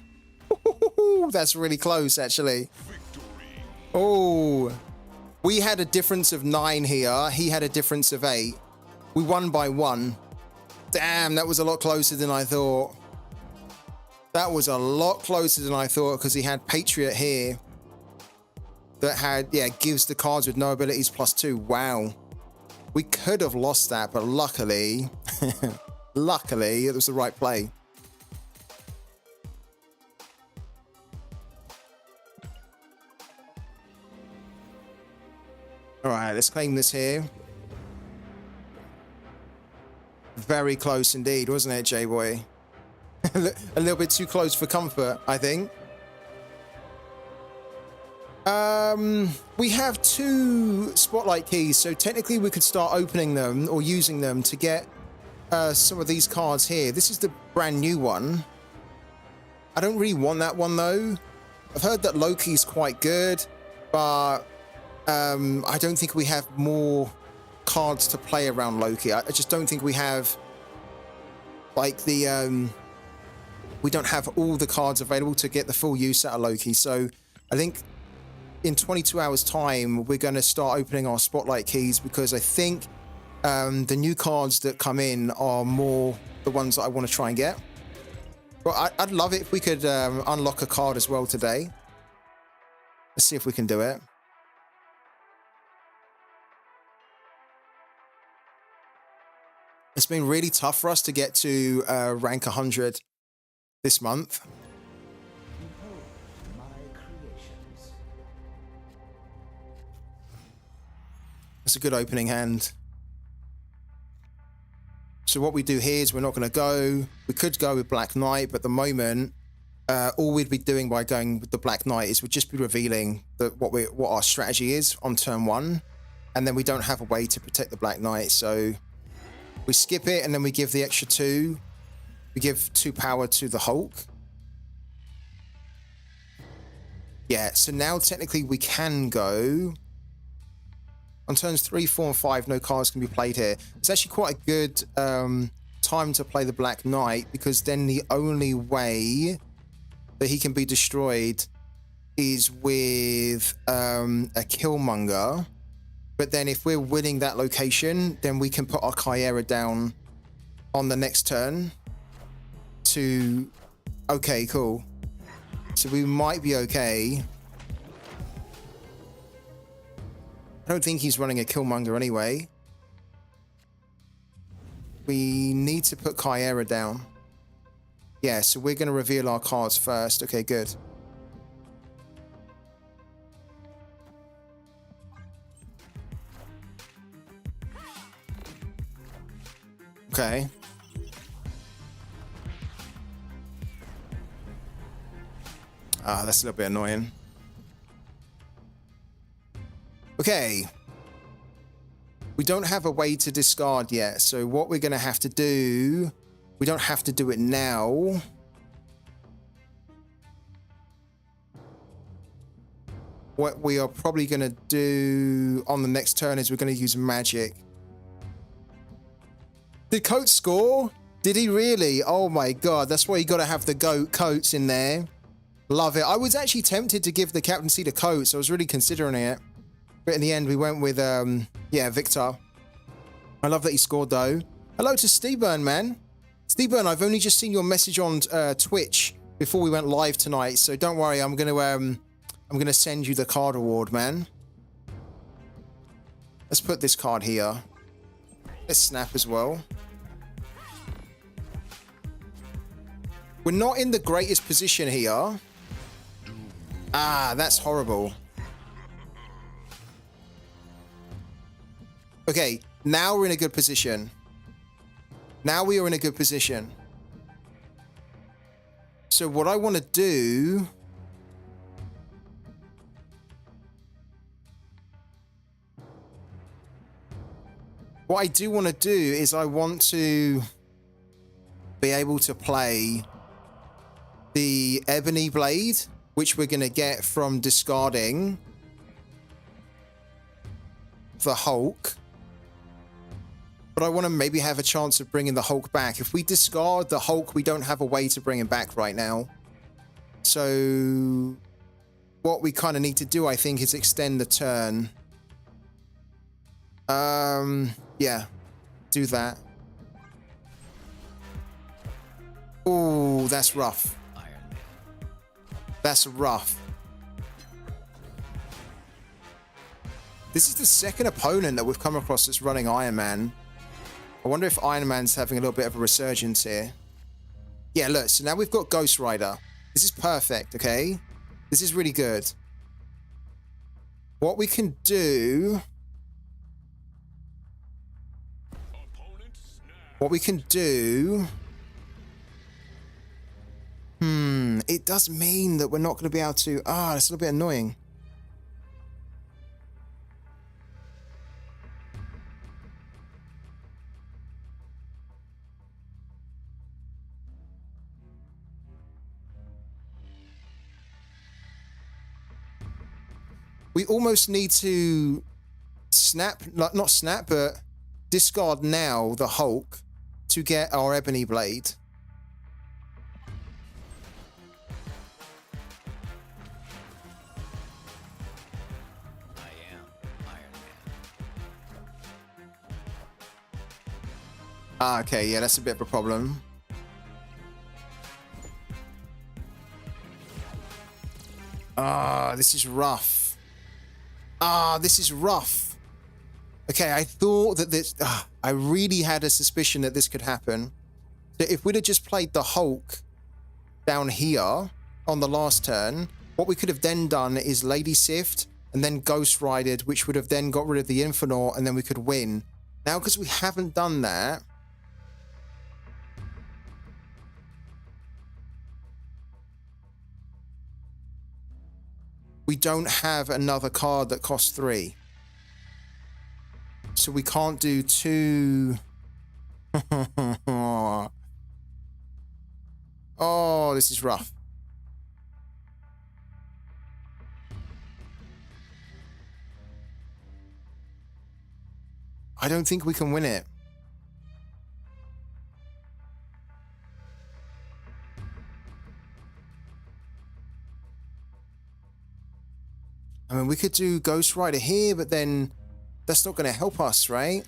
Speaker 1: That's really close, actually. Oh, we had a difference of 9 here. He had a difference of 8. We won by 1. Damn, that was a lot closer than I thought. That was a lot closer than I thought because he had Patriot here. That had, yeah, gives the cards with no abilities +2. Wow. We could have lost that, but luckily, luckily, it was the right play. All right, let's claim this here. Very close indeed, wasn't it, J-Boy? A little bit too close for comfort, I think. We have 2 spotlight keys, so technically we could start opening them or using them to get some of these cards here. This is the brand new one. I don't really want that one though. I've heard that Loki's quite good, but I don't think we have more cards to play around Loki. I just don't think we have like the we don't have all the cards available to get the full use out of Loki. So I think in 22 hours time we're going to start opening our spotlight keys, because I think the new cards that come in are more the ones that I want to try and get. But I'd love it if we could unlock a card as well today. Let's see if we can do it. It's been really tough for us to get to rank 100 this month. That's a good opening hand. So what we do here is we're not going to go. We could go with Black Knight, but at the moment, all we'd be doing by going with the Black Knight is we'd just be revealing what our strategy is on turn 1, and then we don't have a way to protect the Black Knight. So we skip it, and then we give the extra 2. We give 2 power to the Hulk. Yeah, so now technically we can go. On turns 3, 4, and 5, no cards can be played here. It's actually quite a good time to play the Black Knight, because then the only way that he can be destroyed is with a Killmonger. But then if we're winning that location, then we can put our Chimera down on the next turn to... Okay, cool. So we might be okay. I don't think he's running a Killmonger anyway. We need to put Chimera down. Yeah, so we're going to reveal our cards first. Okay, good. Okay. Ah, that's a little bit annoying. Okay. We don't have a way to discard yet, so what we're going to have to do... We don't have to do it now. What we are probably going to do on the next turn is we're going to use magic. Did Coates score? Did he really? Oh my god, that's why you got to have the Coates in there. Love it. I was actually tempted to give the captaincy to Coates. I was really considering it. But in the end, we went with, yeah, Victor. I love that he scored, though. Hello to Steburn, man. Steburn, I've only just seen your message on Twitch before we went live tonight, so don't worry. I'm gonna send you the card award, man. Let's put this card here. Let's snap as well. We're not in the greatest position here. Ah, that's horrible. Okay, now we're in a good position. Now we are in a good position. So what I want to do... What I do want to do is I want to be able to play the Ebony Blade, which we're going to get from discarding the Hulk. But I want to maybe have a chance of bringing the Hulk back. If we discard the Hulk, we don't have a way to bring him back right now. So what we kind of need to do, I think, is extend the turn. Yeah, do that. Oh, that's rough. That's rough. This is the second opponent that we've come across that's running Iron Man. I wonder if Iron Man's having a little bit of a resurgence here. Yeah, look, so now we've got Ghost Rider. This is perfect, okay? This is really good. What we can do... What we can do... It does mean that we're not going to be able to... Ah, that's a little bit annoying. We almost need to snap, like not snap, but discard now the Hulk to get our Ebony Blade. Ah, okay, yeah, that's a bit of a problem. Ah, this is rough. Ah, this is rough. Okay, I thought that this... I really had a suspicion that this could happen. So if we'd have just played the Hulk down here on the last turn, what we could have then done is Lady Sift and then Ghost Ridered, which would have then got rid of the Infernaut, and then we could win. Now, because we haven't done that... we don't have another card that costs 3. So we can't do 2... Oh, this is rough. I don't think we can win it. I mean, we could do Ghost Rider here, but then that's not going to help us, right?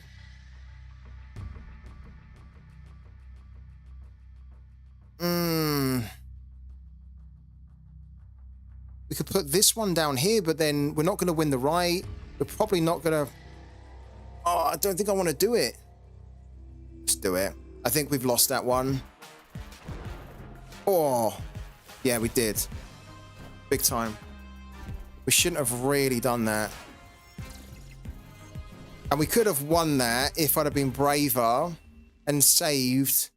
Speaker 1: We could put this one down here, but then we're not going to win the right. We're probably not going to... Oh, I don't think I want to do it. Let's do it. I think we've lost that one. Oh, yeah, we did. Big time. We shouldn't have really done that. And we could have won that if I'd have been braver and saved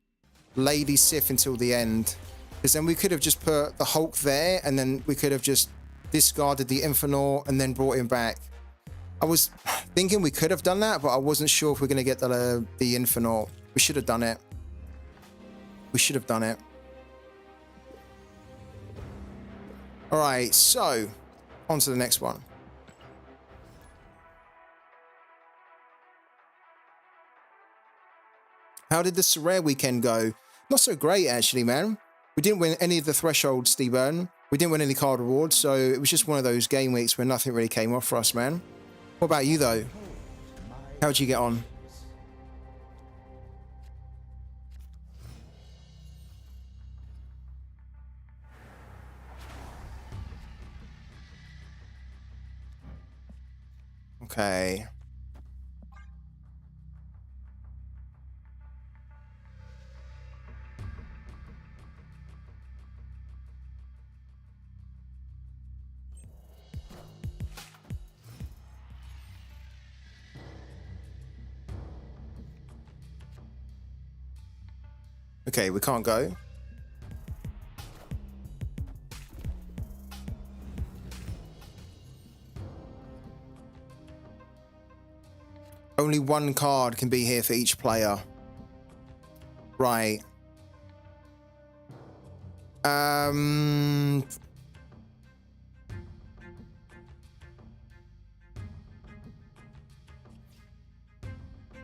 Speaker 1: Lady Sif until the end. Because then we could have just put the Hulk there, and then we could have just discarded the Infernaut and then brought him back. I was thinking we could have done that, but I wasn't sure if we're going to get the Infernaut. We should have done it. We should have done it. All right, so on to the next one. How did the Sorare weekend go? Not so great, actually, man. We didn't win any of the thresholds, Steve-Burn. We didn't win any card rewards, so it was just one of those game weeks where nothing really came off for us, man. What about you, though? How'd you get on? Okay. Okay, we can't go. Only one card can be here for each player. Right.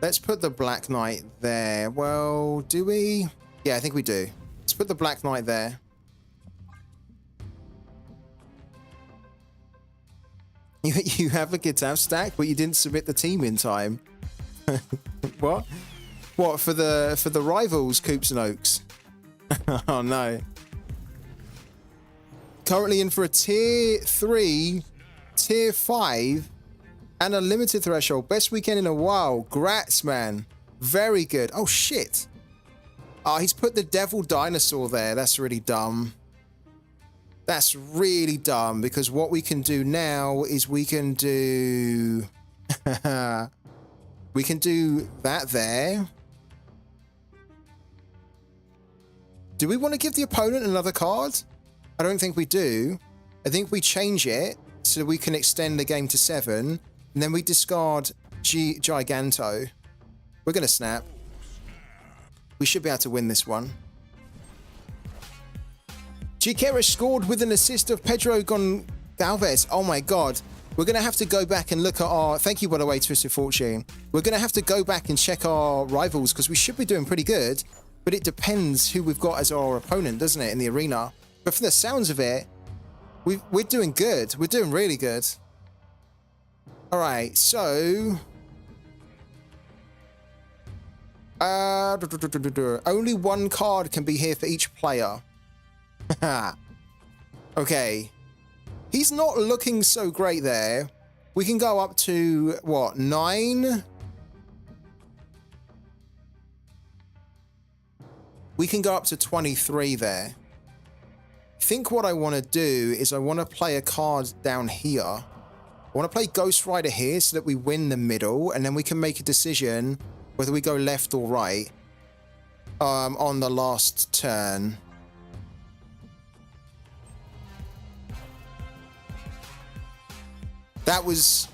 Speaker 1: Let's put the Black Knight there. Well, do we? Yeah, I think we do. Let's put the Black Knight there. You have a guitar stack, but you didn't submit the team in time. What? What for the rivals, Coops and Oaks? Oh no. Currently in for a tier 3, tier 5, and a limited threshold. Best weekend in a while. Grats, man. Very good. Oh shit. Oh, he's put the Devil Dinosaur there. That's really dumb. That's really dumb, because what we can do now is we can do... we can do that there. Do we want to give the opponent another card? I don't think we do. I think we change it so we can extend the game to 7, and then we discard Giganto. We're going to snap. We should be able to win this one. Giqueira scored with an assist of Pedro Gonçalves. Oh my god. We're going to have to go back and look at our... Thank you, by the way, Twisted Fortune. We're going to have to go back and check our rivals, because we should be doing pretty good. But it depends who we've got as our opponent, doesn't it, in the arena? But from the sounds of it, we're doing good. We're doing really good. All right, so... only one card can be here for each player. Okay. He's not looking so great there. We can go up to, what, 9? We can go up to 23 there. I think what I want to do is I want to play a card down here. I want to play Ghost Rider here so that we win the middle, and then we can make a decision whether we go left or right on the last turn. That was...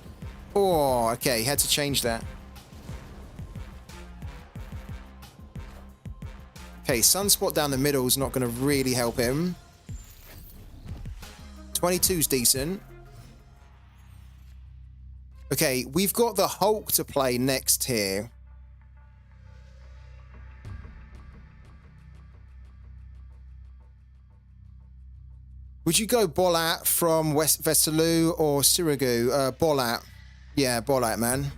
Speaker 1: Oh, okay. Had to change that. Okay, Sunspot down the middle is not going to really help him. 22's decent. Okay, we've got the Hulk to play next here. Would you go Bolat from West Vesalu or Sirigu? Bolat. Yeah, Bolat, man.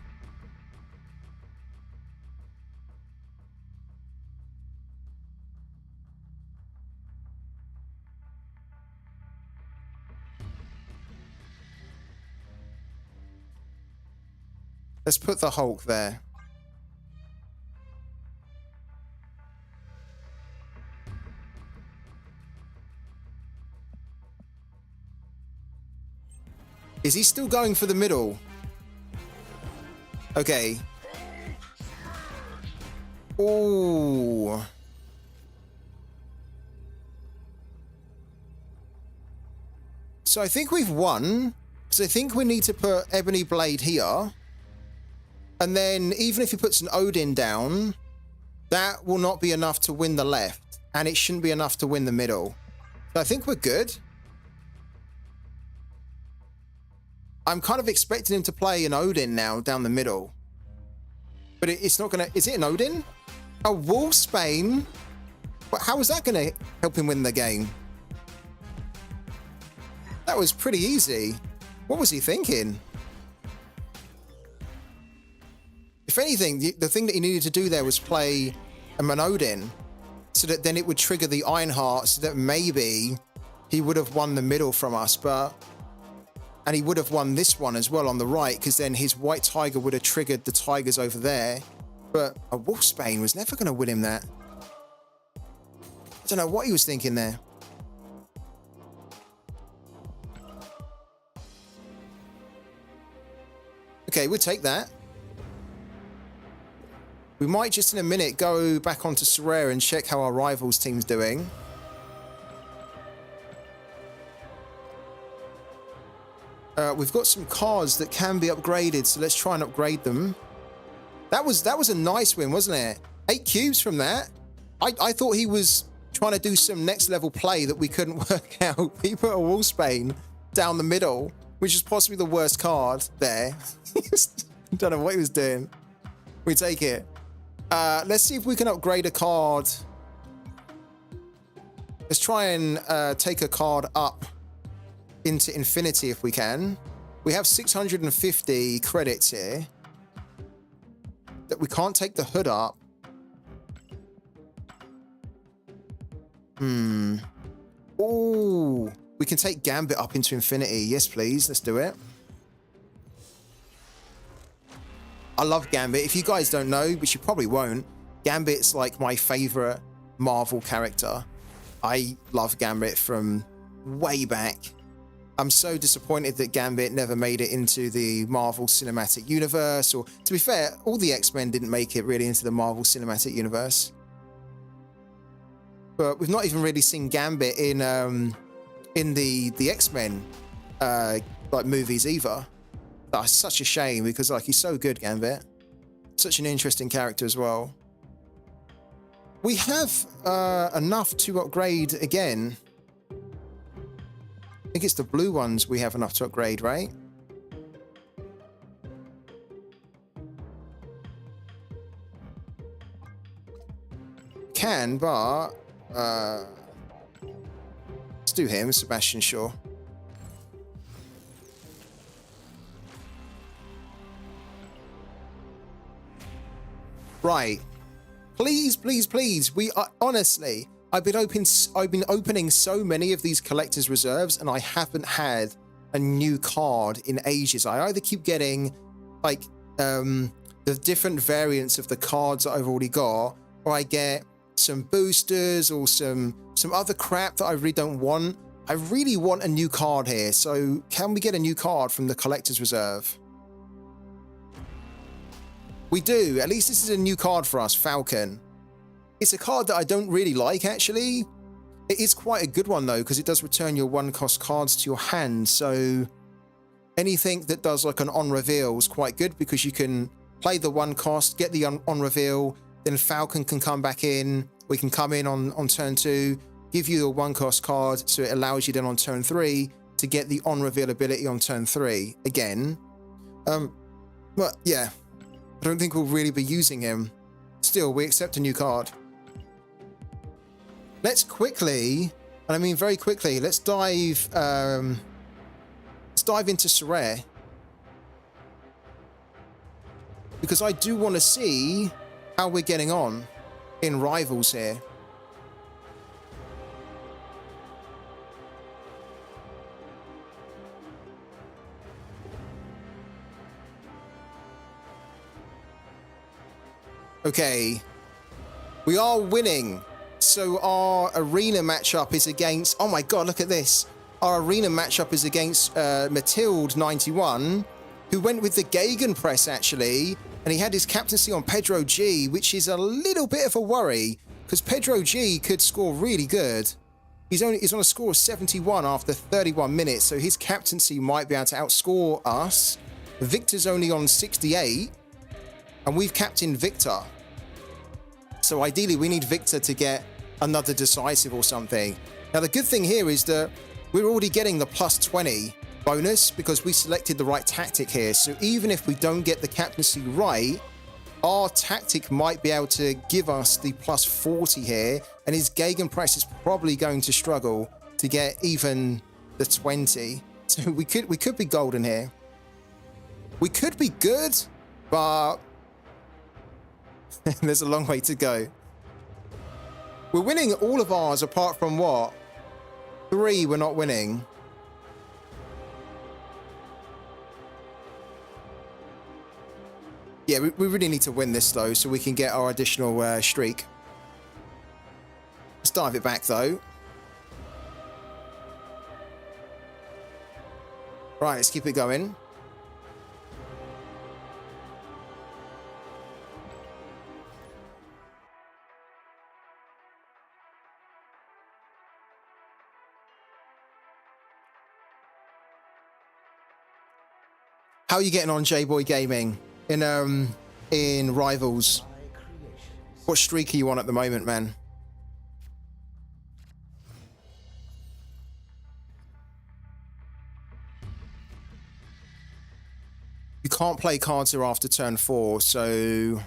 Speaker 1: Let's put the Hulk there. Is he still going for the middle? Okay. Ooh. So I think we've won. So I think we need to put Ebony Blade here. And then even if he puts an Odin down, that will not be enough to win the left. And it shouldn't be enough to win the middle. So I think we're good. I'm kind of expecting him to play an Odin now down the middle. But it's not going to... Is it an Odin? A Wolfsbane? But how is that going to help him win the game? That was pretty easy. What was he thinking? If anything, the thing that he needed to do there was play a Manodin, so that then it would trigger the Ironheart, so that maybe he would have won the middle from us, but... And he would have won this one as well on the right, because then his White Tiger would have triggered the Tigers over there. But a Wolfsbane was never going to win him that. I don't know what he was thinking there. Okay, we'll take that. We might just in a minute go back onto Sorare and check how our rivals team's doing. We've got some cards that can be upgraded, so let's try and upgrade them. That was a nice win, wasn't it? 8 cubes from that. I thought he was trying to do some next level play that we couldn't work out. He put a Wolfsbane down the middle, which is possibly the worst card there. Don't know what he was doing. We take it. Let's see if we can upgrade a card. Let's try and take a card up into infinity if we can. We have 650 credits here. That we can't take the hood up. Oh, we can take Gambit up into infinity. Yes, please. Let's do it. I love Gambit. If you guys don't know, which you probably won't, Gambit's like my favorite Marvel character. I love Gambit from way back. I'm so disappointed that Gambit never made it into the Marvel Cinematic Universe, or to be fair, all the X-Men didn't make it really into the Marvel Cinematic Universe. But we've not even really seen Gambit in the X-Men like movies either. That's such a shame because like he's so good, Gambit. Such an interesting character as well. We have enough to upgrade again. I think it's the blue ones we have enough to upgrade, right? Can, but let's do him, Sebastian Shaw. Right. Please, please, please. We are honestly, I've been opening so many of these collector's reserves and I haven't had a new card in ages. I either keep getting like the different variants of the cards that I've already got, or I get some boosters or some other crap that I really don't want. I really want a new card here. So can we get a new card from the collector's reserve? We do. At least this is a new card for us, Falcon. It's a card that I don't really like, actually. It is quite a good one, though, because it does return your one-cost cards to your hand. So anything that does like an on-reveal is quite good because you can play the one-cost, get the on-reveal, then Falcon can come back in. We can come in on turn 2, give you a one-cost card, so it allows you then on turn 3 to get the on-reveal ability on turn 3 again. But yeah, I don't think we'll really be using him. Still, we accept a new card. Let's quickly, and I mean very quickly, let's dive into Sorare. Because I do want to see how we're getting on in Rivals here. Okay, we are winning. So our arena matchup is against, oh my god, look at this. Our arena matchup is against Matilde91, who went with the Gegenpress actually, and he had his captaincy on Pedro G, which is a little bit of a worry, because Pedro G could score really good. He's on a score of 71 after 31 minutes, so his captaincy might be able to outscore us. Victor's only on 68, and we've captained Victor. So ideally, we need Victor to get another decisive or something. Now, the good thing here is that we're already getting the plus 20 bonus because we selected the right tactic here. So even if we don't get the captaincy right, our tactic might be able to give us the plus 40 here. And his Gegenpress is probably going to struggle to get even the 20. So we could be golden here. We could be good, but there's a long way to go. We're winning all of ours apart from what? 3 we're not winning. Yeah, we really need to win this though so we can get our additional streak. Let's dive it back though. Right, let's keep it going. How are you getting on, J-Boy Gaming? In Rivals? What streak are you on at the moment, man? You can't play cards here after turn 4, so you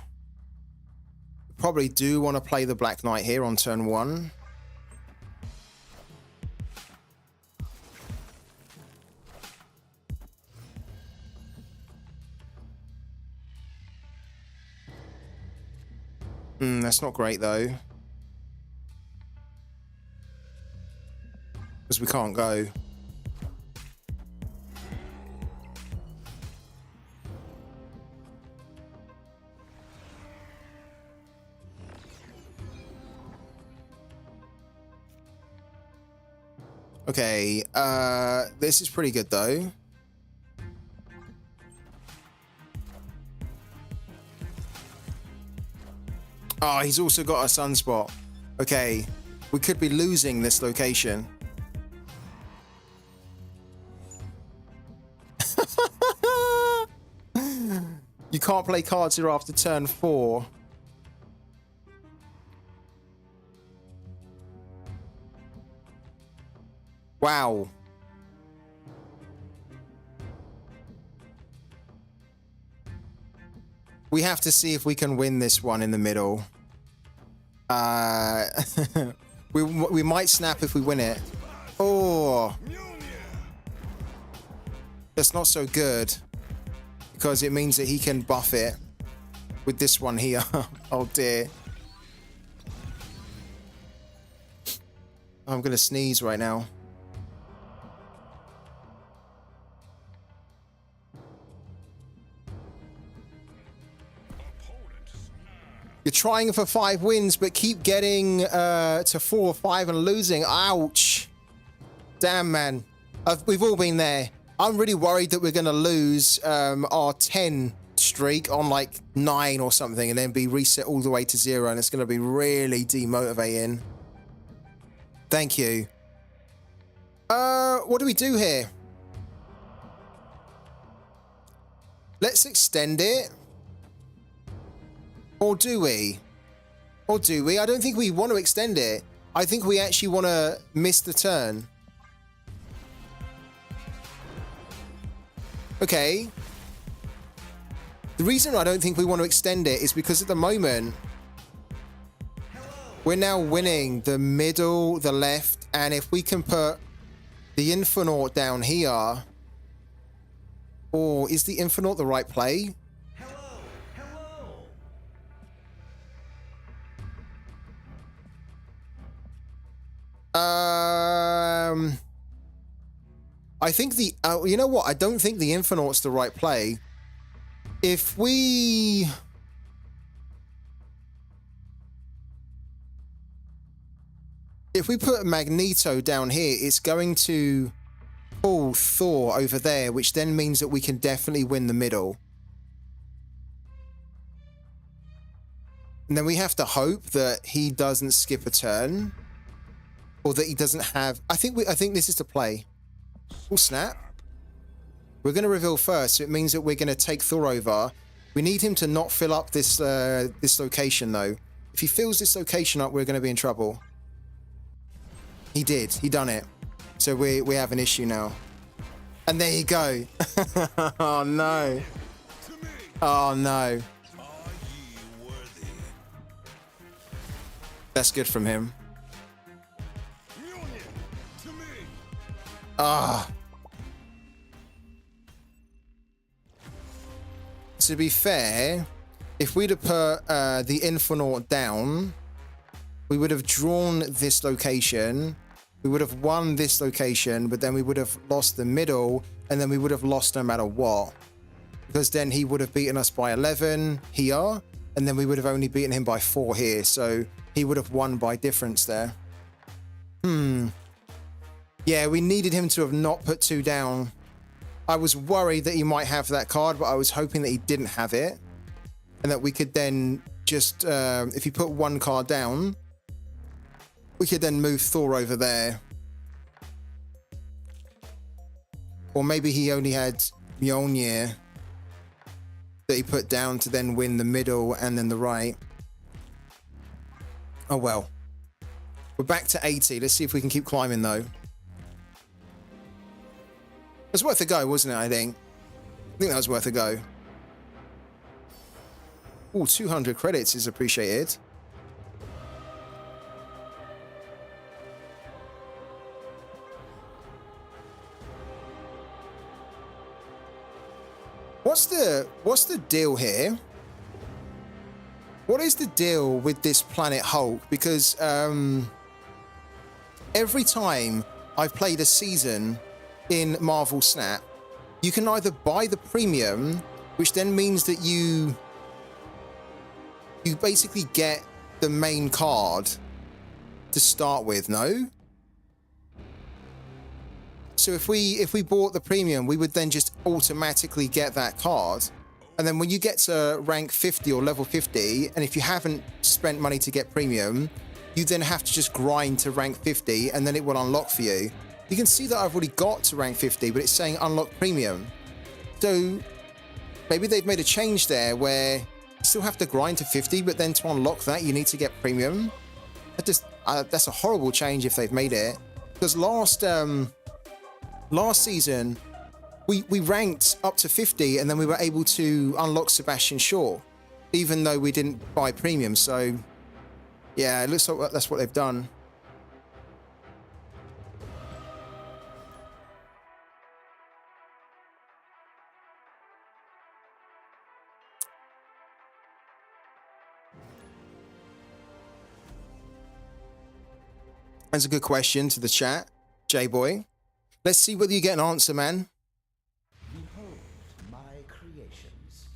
Speaker 1: probably do want to play the Black Knight here on turn 1. That's not great though, because we can't go. Okay, this is pretty good though. Oh, he's also got a sunspot. Okay, we could be losing this location. You can't play cards here after turn 4. Wow. We have to see if we can win this one in the middle. We might snap if we win it. Oh. That's not so good, because it means that he can buff it with this one here. Oh dear. I'm gonna sneeze right now. You're trying for 5 wins, but keep getting to 4 or 5 and losing. Ouch. Damn, man. We've all been there. I'm really worried that we're going to lose our 10 streak on like 9 or something, and then be reset all the way to 0, and it's going to be really demotivating. Thank you. What do we do here? Let's extend it. Or do we? Or do we? I don't think we want to extend it. I think we actually want to miss the turn. Okay. The reason I don't think we want to extend it is because at the moment, we're now winning the middle, the left, and if we can put the Infernaut down here... Or is the Infernaut the right play? I think the... you know what? I don't think the Infernaut's the right play. If we... If we put Magneto down here, it's going to pull Thor over there, which then means that we can definitely win the middle. And then we have to hope that he doesn't skip a turn. Or that he doesn't have... I think this is the play. Oh, snap. We're going to reveal first, so it means that we're going to take Thor over. We need him to not fill up this this location, though. If he fills this location up, we're going to be in trouble. He did. He done it. So we have an issue now. And there you go. Oh, no. Oh, no. That's good from him. Ah. To be fair, if we'd have put the Infernaut down, we would have drawn this location. We would have won this location, but then we would have lost the middle, and then we would have lost no matter what. Because then he would have beaten us by 11 here, and then we would have only beaten him by 4 here. So he would have won by difference there. Yeah, we needed him to have not put 2 down. I was worried that he might have that card, but I was hoping that he didn't have it. And that we could then just, if he put 1 card down, we could then move Thor over there. Or maybe he only had Mjolnir. that he put down to then win the middle and then the right. Oh well. We're back to 80. Let's see if we can keep climbing though. It was worth a go, wasn't it, I think? I think that was worth a go. Oh, 200 credits is appreciated. What's the deal here? What is the deal with this Planet Hulk? Because every time I've played a season in Marvel Snap, you can either buy the premium, which then means that you basically get the main card to start with, no? So if we bought the premium, we would then just automatically get that card. And then when you get to rank 50 or level 50, and if you haven't spent money to get premium, you then have to just grind to rank 50 and then it will unlock for you. You can see that I've already got to rank 50, but it's saying unlock premium. So maybe they've made a change there where you still have to grind to 50, but then to unlock that, you need to get premium. That's a horrible change if they've made it. Because last season, we ranked up to 50 and then we were able to unlock Sebastian Shaw, even though we didn't buy premium. So yeah, it looks like that's what they've done. That's a good question to the chat, J-Boy. Let's see whether you get an answer, man.
Speaker 2: Behold my creations.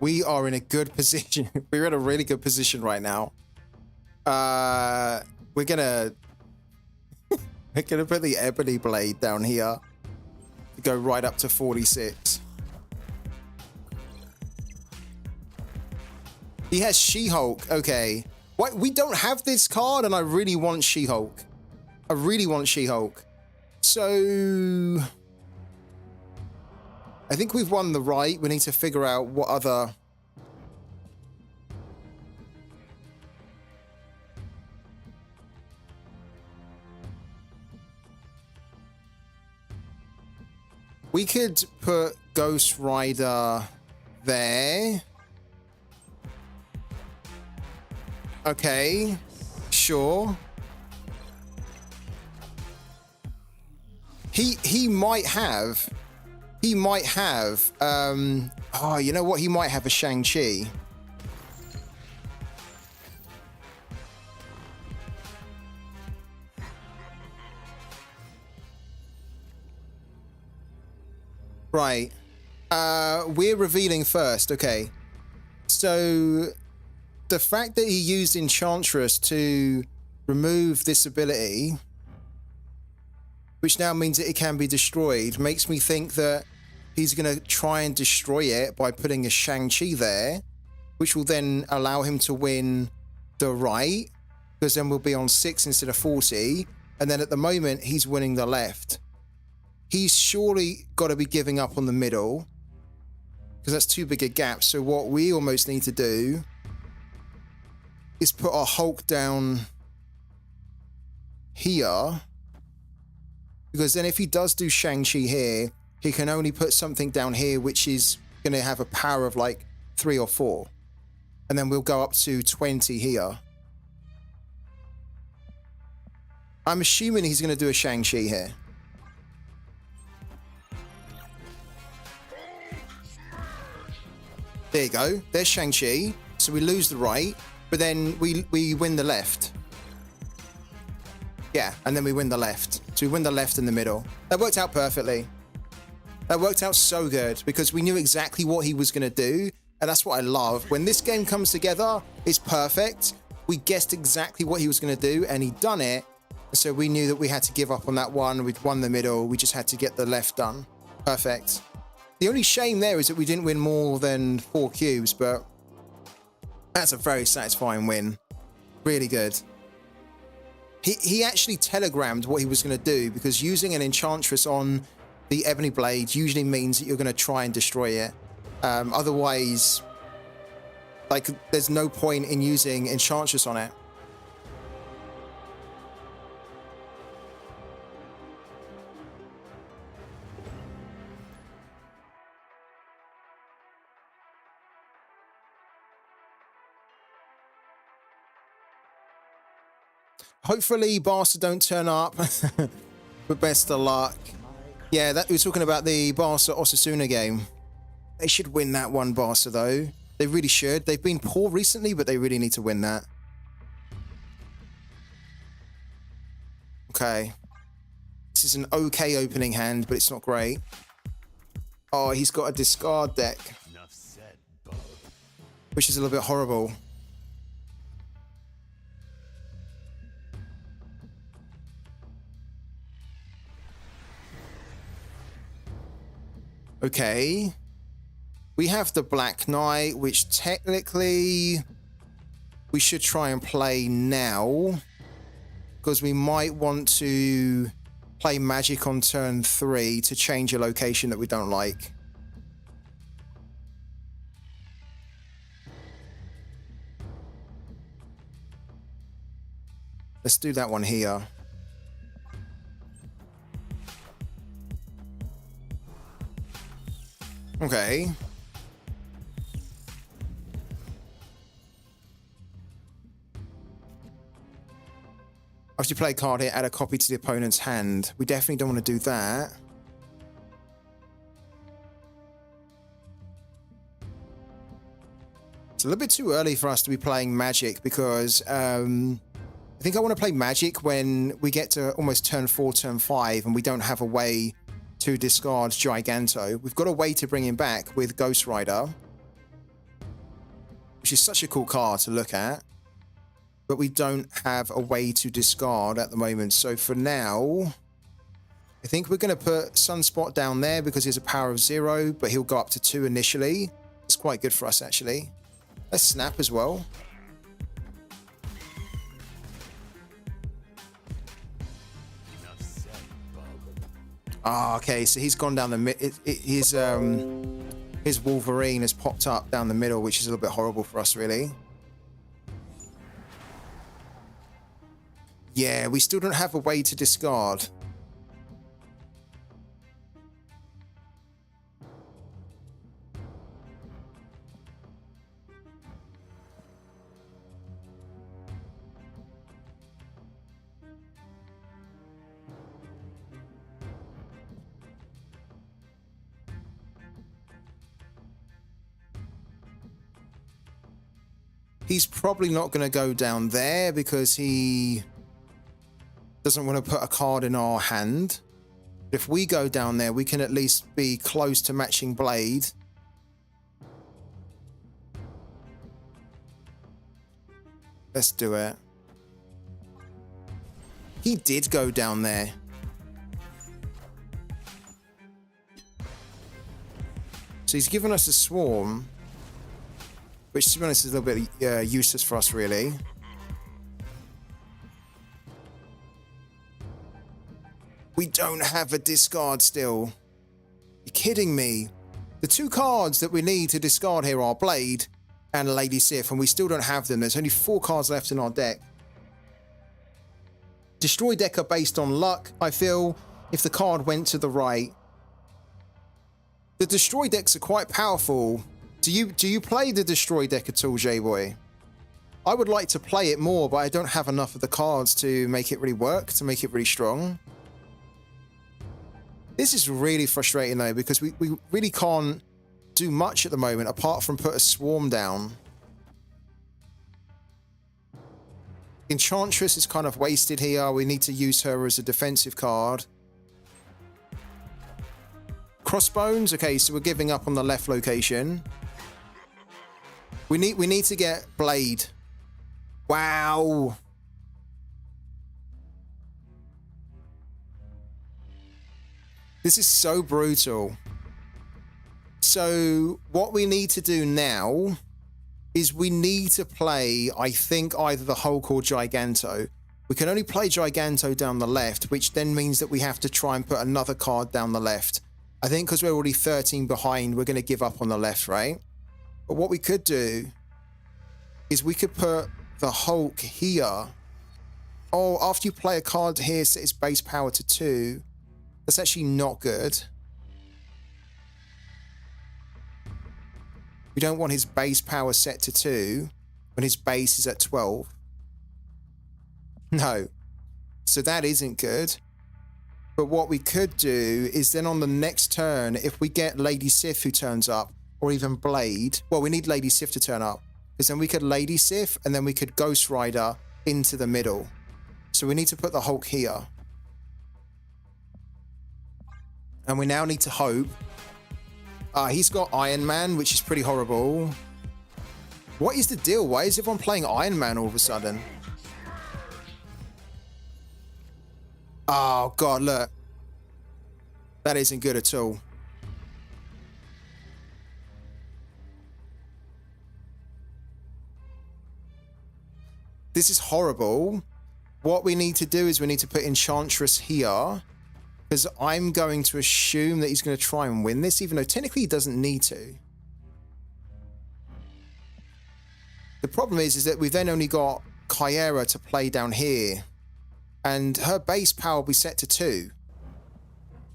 Speaker 1: We are in a good position. We're in a really good position right now. We're gonna put the ebony blade down here to go right up to 46. He has She-Hulk. Okay. What? We don't have this card, and I really want She-Hulk. I really want She-Hulk. So I think we've won the right. We need to figure out what other... We could put Ghost Rider there. Okay, sure. He might have... He might have, oh, you know what? He might have a Shang-Chi. Right. We're revealing first. Okay. So the fact that he used Enchantress to remove this ability, which now means that it can be destroyed, makes me think that he's going to try and destroy it by putting a Shang-Chi there, which will then allow him to win the right. because then we'll be on 6 instead of 40. And then at the moment, he's winning the left. He's surely got to be giving up on the middle, because that's too big a gap. So what we almost need to do is put our Hulk down here, because then if he does do Shang-Chi here, he can only put something down here which is going to have a power of like 3 or 4, and then we'll go up to 20 here. I'm assuming he's going to do a Shang-Chi here. There you go. There's Shang-Chi. So we lose the right, but then we win the left. Yeah, and then we win the left. So we win the left in the middle. That worked out perfectly. That worked out so good because we knew exactly what he was going to do. And that's what I love. When this game comes together, it's perfect. We guessed exactly what he was going to do and he'd done it. So we knew that we had to give up on that one. We'd won the middle. We just had to get the left done. Perfect. The only shame there is that we didn't win more than 4 cubes, but that's a very satisfying win. Really good. He actually telegrammed what he was going to do, because using an Enchantress on the Ebony Blade usually means that you're going to try and destroy it. Otherwise, like, there's no point in using Enchantress on it. Hopefully Barca don't turn up, but best of luck. Yeah, that we were talking about the Barca Osasuna game. They should win that one, Barca, though. They really should. They've been poor recently, but they really need to win that. Okay. This is an okay opening hand, but it's not great. Oh, he's got a discard deck, which is a little bit horrible. Okay. We have the Black Knight, which technically we should try and play now, because we might want to play Magic on turn 3 to change a location that we don't like. Let's do that one here. Okay. After you play a card here, add a copy to the opponent's hand. We definitely don't want to do that. It's a little bit too early for us to be playing Magic, because I think I want to play Magic when we get to almost turn 4, turn 5, and we don't have a way to discard Giganto. We've got a way to bring him back with Ghost Rider, which is such a cool card to look at, but we don't have a way to discard at the moment. So for now, I think we're going to put Sunspot down there because he has a power of 0, but he'll go up to 2 initially. It's quite good for us, actually. Let's Snap as well. Ah, okay, so he's gone down the mid. His Wolverine has popped up down the middle, which is a little bit horrible for us, really. Yeah, we still don't have a way to discard. He's probably not going to go down there because he doesn't want to put a card in our hand. If we go down there, we can at least be close to matching Blade. Let's do it. He did go down there. So he's given us a Swarm, which, to be honest, is a little bit useless for us, really. don't have a discard still. You're kidding me. The two cards that we need to discard here are Blade and Lady Sif, and we still don't have them. There's only 4 cards left in our deck. Destroy deck are based on luck, I feel, if the card went to the right. The destroy decks are quite powerful. Do you play the destroy deck at all, J-Boy? I would like to play it more, but I don't have enough of the cards to make it really work, to make it really strong. This is really frustrating though, because we really can't do much at the moment apart from put a swarm down. Enchantress is kind of wasted here. We need to use her as a defensive card. Crossbones, okay, so we're giving up on the left location. We need to get Blade. Wow. This is so brutal. So what we need to do now is we need to play, I think, either the Hulk or Giganto. We can only play Giganto down the left, which then means that we have to try and put another card down the left. I think because we're already 13 behind, we're going to give up on the left, right? But what we could do is we could put the Hulk here. Oh, after you play a card here, set its base power to 2. That's actually not good. We don't want his base power set to 2 when his base is at 12. No. So that isn't good. But what we could do is then on the next turn, if we get Lady Sif who turns up, or even Blade, well, we need Lady Sif to turn up, because then we could Lady Sif and then we could Ghost Rider into the middle. So we need to put the Hulk here. And we now need to hope. He's got Iron Man, which is pretty horrible. What is the deal? Why is everyone playing Iron Man all of a sudden? Oh, God, look. That isn't good at all. This is horrible. What we need to do is we need to put Enchantress here, because I'm going to assume that he's going to try and win this, even though technically he doesn't need to. The problem is that we've then only got Kyera to play down here, and her base power will be set to 2.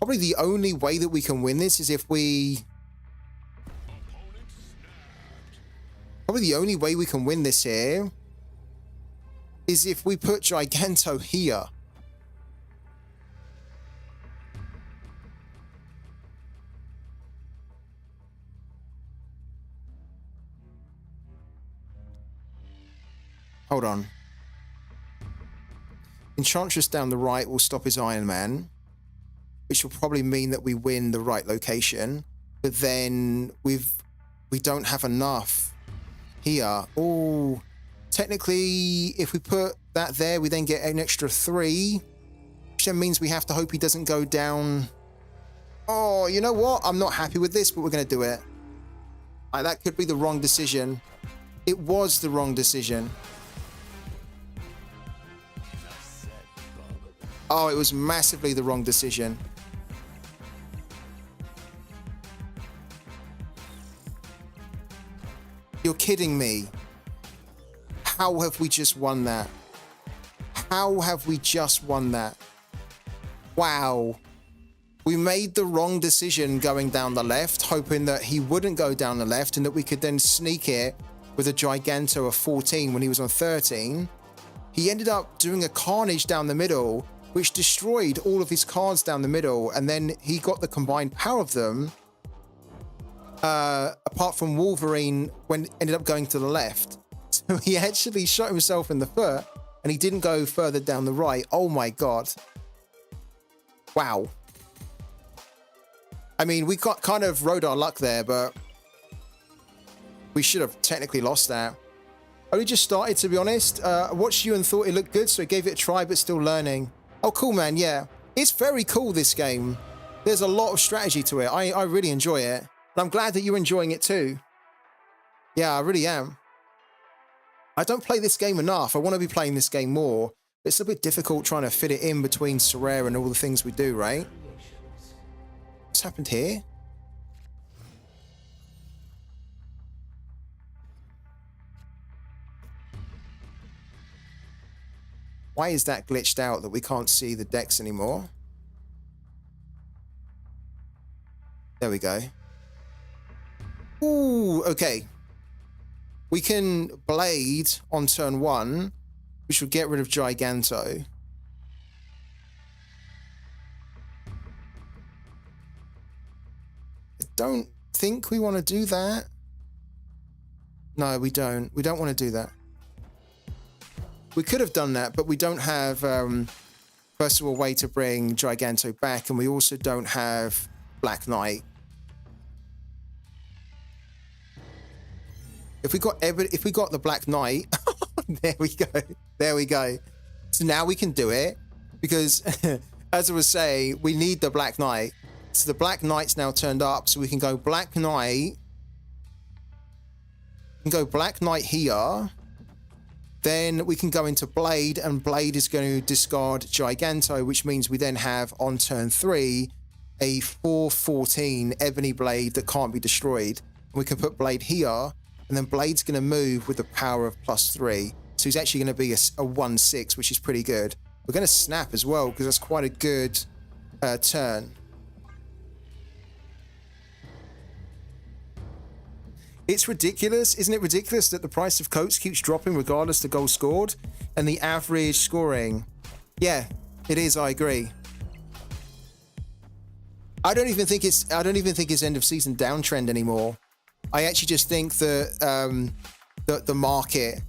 Speaker 1: Probably the only way that we can win this is if we... Probably the only way we can win this here is if we put Giganto here. Hold on. Enchantress down the right will stop his Iron Man, which will probably mean that we win the right location. But then we don't have enough here. Oh, technically, if we put that there, we then get an extra 3, which then means we have to hope he doesn't go down. Oh, you know what? I'm not happy with this, but we're going to do it. That could be the wrong decision. It was the wrong decision. Oh, it was massively the wrong decision. You're kidding me. How have we just won that? How have we just won that? Wow. We made the wrong decision going down the left, hoping that he wouldn't go down the left and that we could then sneak it with a Giganto of 14 when he was on 13. He ended up doing a Carnage down the middle, which destroyed all of his cards down the middle, and then he got the combined power of them, apart from Wolverine, when ended up going to the left. So he actually shot himself in the foot, and he didn't go further down the right. Oh my God. Wow. I mean, we got kind of rode our luck there, but we should have technically lost that. Only just started, to be honest. I watched you and thought it looked good, so I gave it a try, but still learning. Oh, cool, man. Yeah. It's very cool, this game. There's a lot of strategy to it. I really enjoy it. And I'm glad that you're enjoying it too. Yeah, I really am. I don't play this game enough. I want to be playing this game more. It's a bit difficult trying to fit it in between Sorare and all the things we do, right?
Speaker 2: Creations.
Speaker 1: What's happened here? Why is that glitched out that we can't see the decks anymore? There we go. Ooh, okay. We can Blade on turn 1, which will get rid of Giganto. I don't think we want to do that. No, we don't. We don't want to do that. We could have done that, but we don't have, first of all, a way to bring Giganto back, and we also don't have Black Knight. If we got the Black Knight, there we go. There we go. So now we can do it because, as I was saying, we need the Black Knight. So the Black Knight's now turned up, so we can go Black Knight. We can go Black Knight here. Then we can go into Blade, and Blade is going to discard Giganto, which means we then have on turn 3 a 4/14 Ebony Blade that can't be destroyed. And we can put Blade here, and then Blade's going to move with the power of +3. So he's actually going to be a 1/6, which is pretty good. We're going to snap as well, because that's quite a good turn. It's ridiculous. Isn't it ridiculous that the price of coats keeps dropping regardless of goals scored and the average scoring? Yeah, it is. I agree. I don't even think it's end of season downtrend anymore. I actually just think that that the market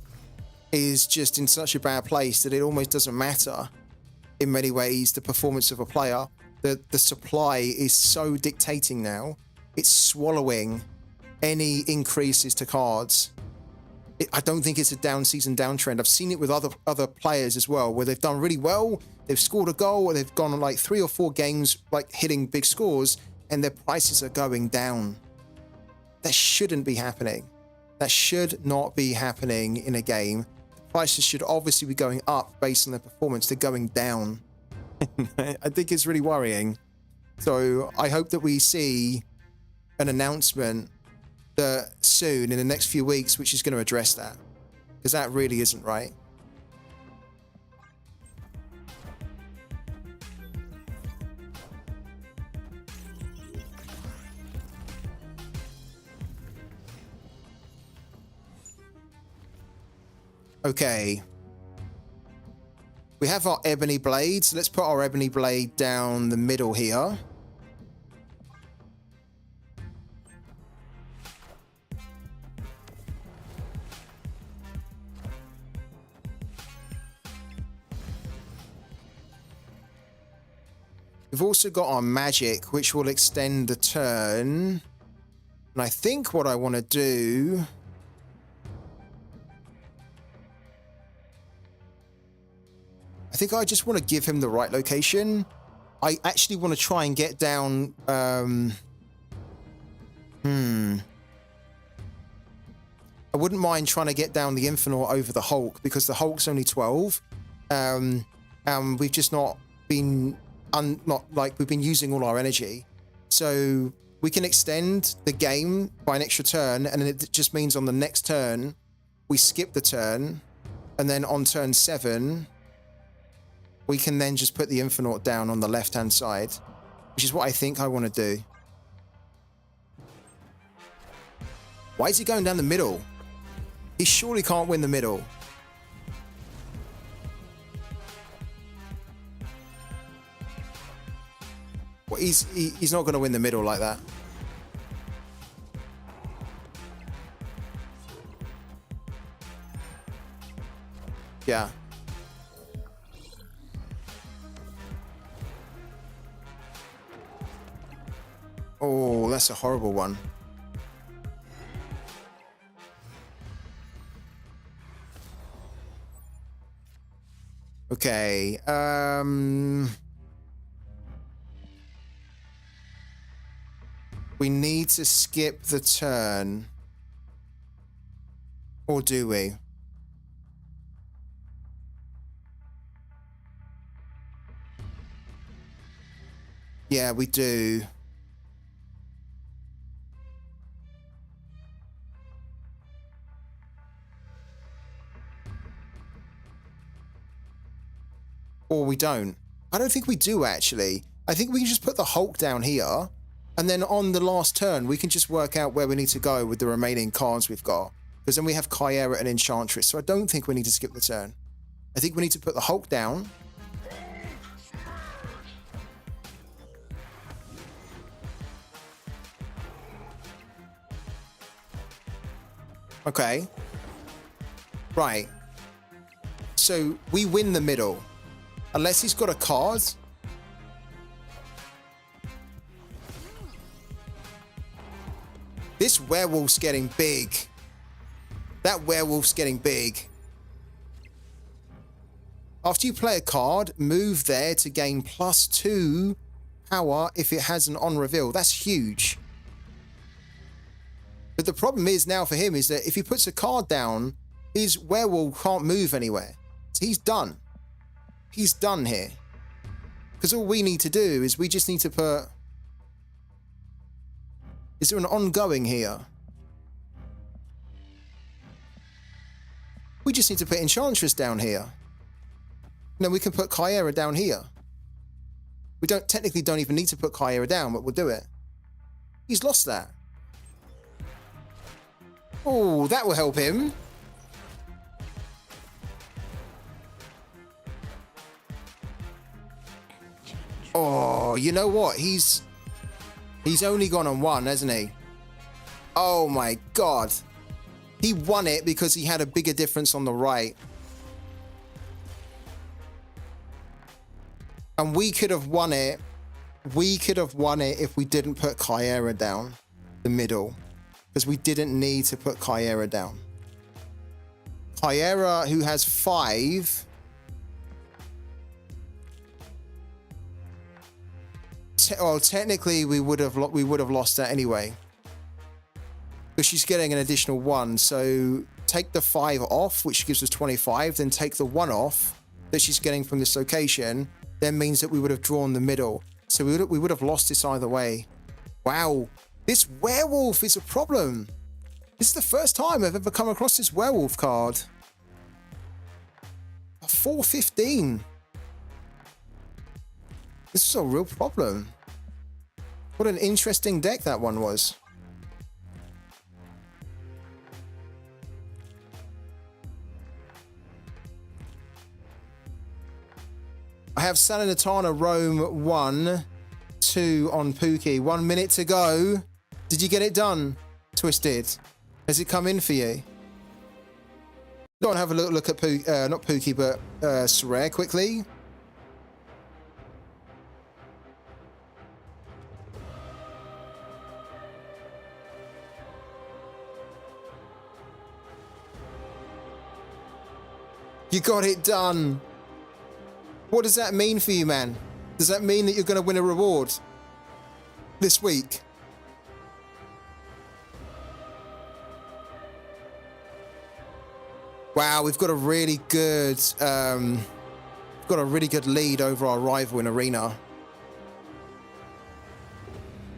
Speaker 1: is just in such a bad place that it almost doesn't matter in many ways the performance of a player. The supply is so dictating now. It's swallowing any increases to cards. I don't think it's a down season downtrend. I've seen it with other players as well, where they've done really well, they've scored a goal, or they've gone on like 3 or 4 games like hitting big scores, and their prices are going down. That shouldn't be happening. That should not be happening in a game. The prices should obviously be going up based on their performance. They're going down. I think it's really worrying. So I hope that we see an announcement that soon in the next few weeks, which is going to address that, because that really isn't right. Okay. We have our Ebony Blade, so let's put our Ebony Blade down the middle here. We've also got our magic, which will extend the turn. And I think what I want to do... I think I just want to give him the right location. I actually want to try and get down... I wouldn't mind trying to get down the Infernaut over the Hulk, because the Hulk's only 12. We've just not been... we've been using all our energy. So we can extend the game by an extra turn, and then it just means on the next turn, we skip the turn, and then on turn 7... we can then just put the Infernaut down on the left-hand side, which is what I think I want to do. Why is he going down the middle? He surely can't win the middle. Well, he's not going to win the middle like that. Yeah. Oh, that's a horrible one. Okay. We need to skip the turn. Or do we? Yeah, we do. Or we don't. I don't think we do, actually. I think we can just put the Hulk down here, and then on the last turn, we can just work out where we need to go with the remaining cards we've got. Because then we have Kyera and Enchantress, so I don't think we need to skip the turn. I think we need to put the Hulk down. Okay. Right. So we win the middle. Unless he's got a card. This werewolf's getting big. That werewolf's getting big. After you play a card, move there to gain +2 power if it has an on reveal. That's huge. But the problem is now for him is that if he puts a card down, his werewolf can't move anywhere. So he's done. He's done here. Because all we need to do is we just need to put... Is there an ongoing here? We just need to put Enchantress down here. And then we can put Kyera down here. We technically don't even need to put Kyera down, but we'll do it. He's lost that. Oh, that will help him. Oh, you know what? He's only gone on 1, hasn't he? Oh my God. He won it because he had a bigger difference on the right. And we could have won it. We could have won it if we didn't put Kyera down the middle. Because we didn't need to put Kyera down. Kyera, who has 5. Well, technically, we would have lost that anyway. Because she's getting an additional 1. So take the 5 off, which gives us 25. Then take the 1 off that she's getting from this location. Then means that we would have drawn the middle. So we would have lost this either way. Wow. This werewolf is a problem. This is the first time I've ever come across this werewolf card. A 4/15. This is a real problem. What an interesting deck that one was. I have Salernitana Rome 1, 2 on Pooky. 1 minute to go. Did you get it done, Twisted? Has it come in for you? Go and have a look at not Pooky, but Sorare quickly. You got it done. What does that mean for you, man? Does that mean that you're going to win a reward this week? Wow, we've got a really good, lead over our rival in Arena.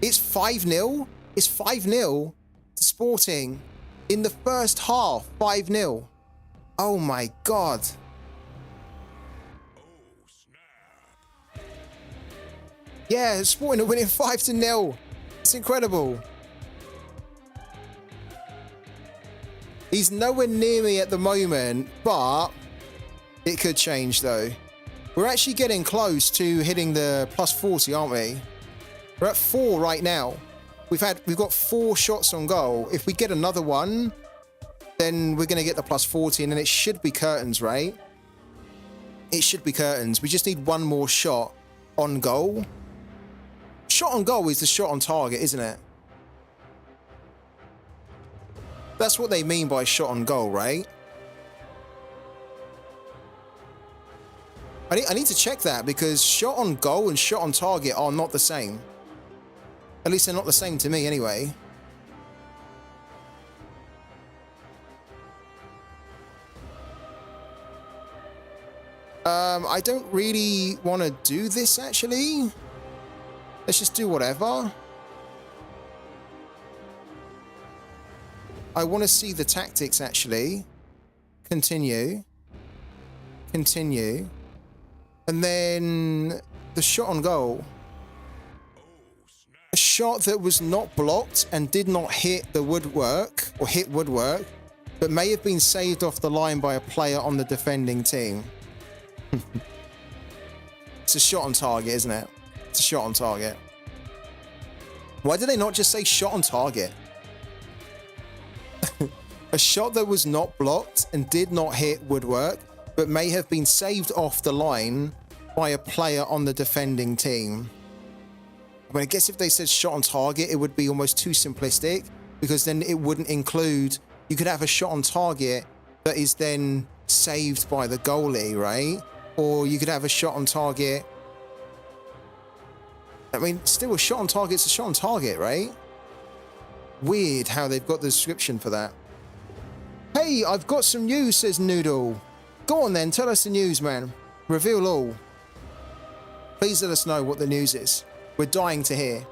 Speaker 1: It's 5-0. It's 5-0 to Sporting in the first half. 5-0. Oh my God. Yeah, Sporting are winning 5-0. It's incredible. He's nowhere near me at the moment, but it could change though. We're actually getting close to hitting the +40, aren't we? We're at 4 right now. We've got 4 shots on goal. If we get another one, then we're going to get the +40, and then it should be curtains, right? It should be curtains. We just need one more shot on goal. Shot on goal is the shot on target, isn't it? That's what they mean by shot on goal, right? I need to check that, because shot on goal and shot on target are not the same. At least they're not the same to me anyway. I don't really want to do this, actually. Let's just do whatever. I want to see the tactics, actually. Continue. Continue. And then the shot on goal. A shot that was not blocked and did not hit the woodwork, or hit woodwork, but may have been saved off the line by a player on the defending team. It's a shot on target, isn't it? It's a shot on target. Why did they not just say shot on target? A shot that was not blocked and did not hit woodwork, but may have been saved off the line by a player on the defending team. I mean, I guess if they said shot on target, it would be almost too simplistic, because then it wouldn't include... You could have a shot on target that is then saved by the goalie, right? Or you could have a shot on target... I mean, still a shot on target's a shot on target, right? Weird how they've got the description for that. Hey, I've got some news, says Noodle. Go on then, tell us the news, man. Reveal all. Please let us know what the news is. We're dying to hear.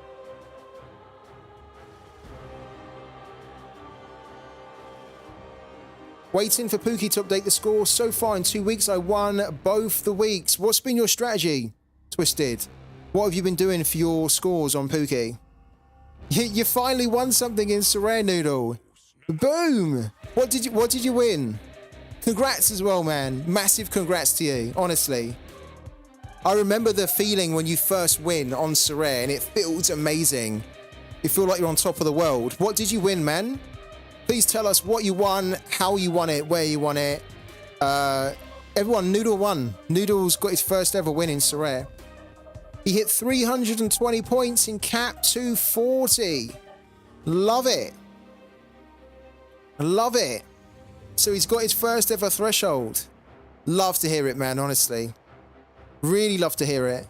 Speaker 1: Waiting for Pooky to update the score. So far in 2 weeks, I won both the weeks. What's been your strategy, Twisted? What have you been doing for your scores on Pooky? You finally won something in Sorare, Noodle. Boom! What did you win? Congrats as well, man. Massive congrats to you, honestly. I remember the feeling when you first win on Sorare, and it feels amazing. You feel like you're on top of the world. What did you win, man? Please tell us what you won, how you won it, where you won it. Everyone, Noodle won. Noodle's got his first ever win in Sorare. He hit 320 points in cap 240. Love it. Love it. So he's got his first ever threshold. Love to hear it, man, honestly. Really love to hear it.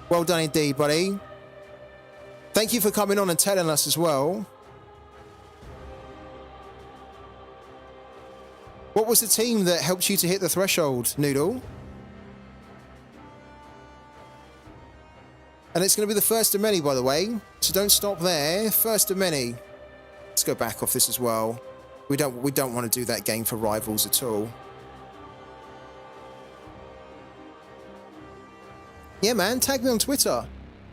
Speaker 1: Well done indeed, buddy. Thank you for coming on and telling us as well. What was the team that helped you to hit the threshold, Noodle? And it's going to be the first of many, by the way. So don't stop there. First of many. Let's go back off this as well. We don't want to do that game for rivals at all. Yeah, man. Tag me on Twitter.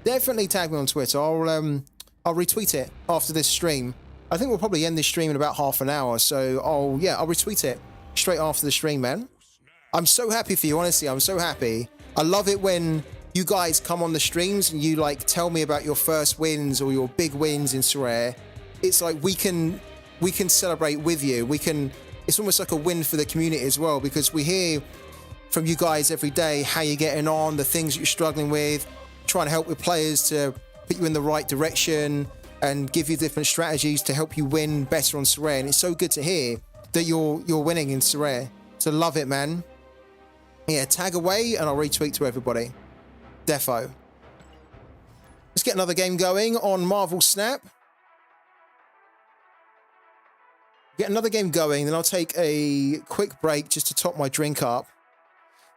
Speaker 1: Definitely tag me on Twitter. I'll retweet it after this stream. I think we'll probably end this stream in about half an hour. So I'll retweet it straight after the stream, man. I'm so happy for you. Honestly, I'm so happy. I love it when you guys come on the streams and you like tell me about your first wins or your big wins in Sorare. It's like we can celebrate with you. It's almost like a win for the community as well, because we hear from you guys every day how you're getting on, the things you're struggling with, trying to help with players to put you in the right direction and give you different strategies to help you win better on Sorare. And it's so good to hear that you're winning in Sorare. So love it, man. Yeah, tag away and I'll retweet to everybody. Defo. Let's get another game going on Marvel Snap. Get another game going, then I'll take a quick break just to top my drink up.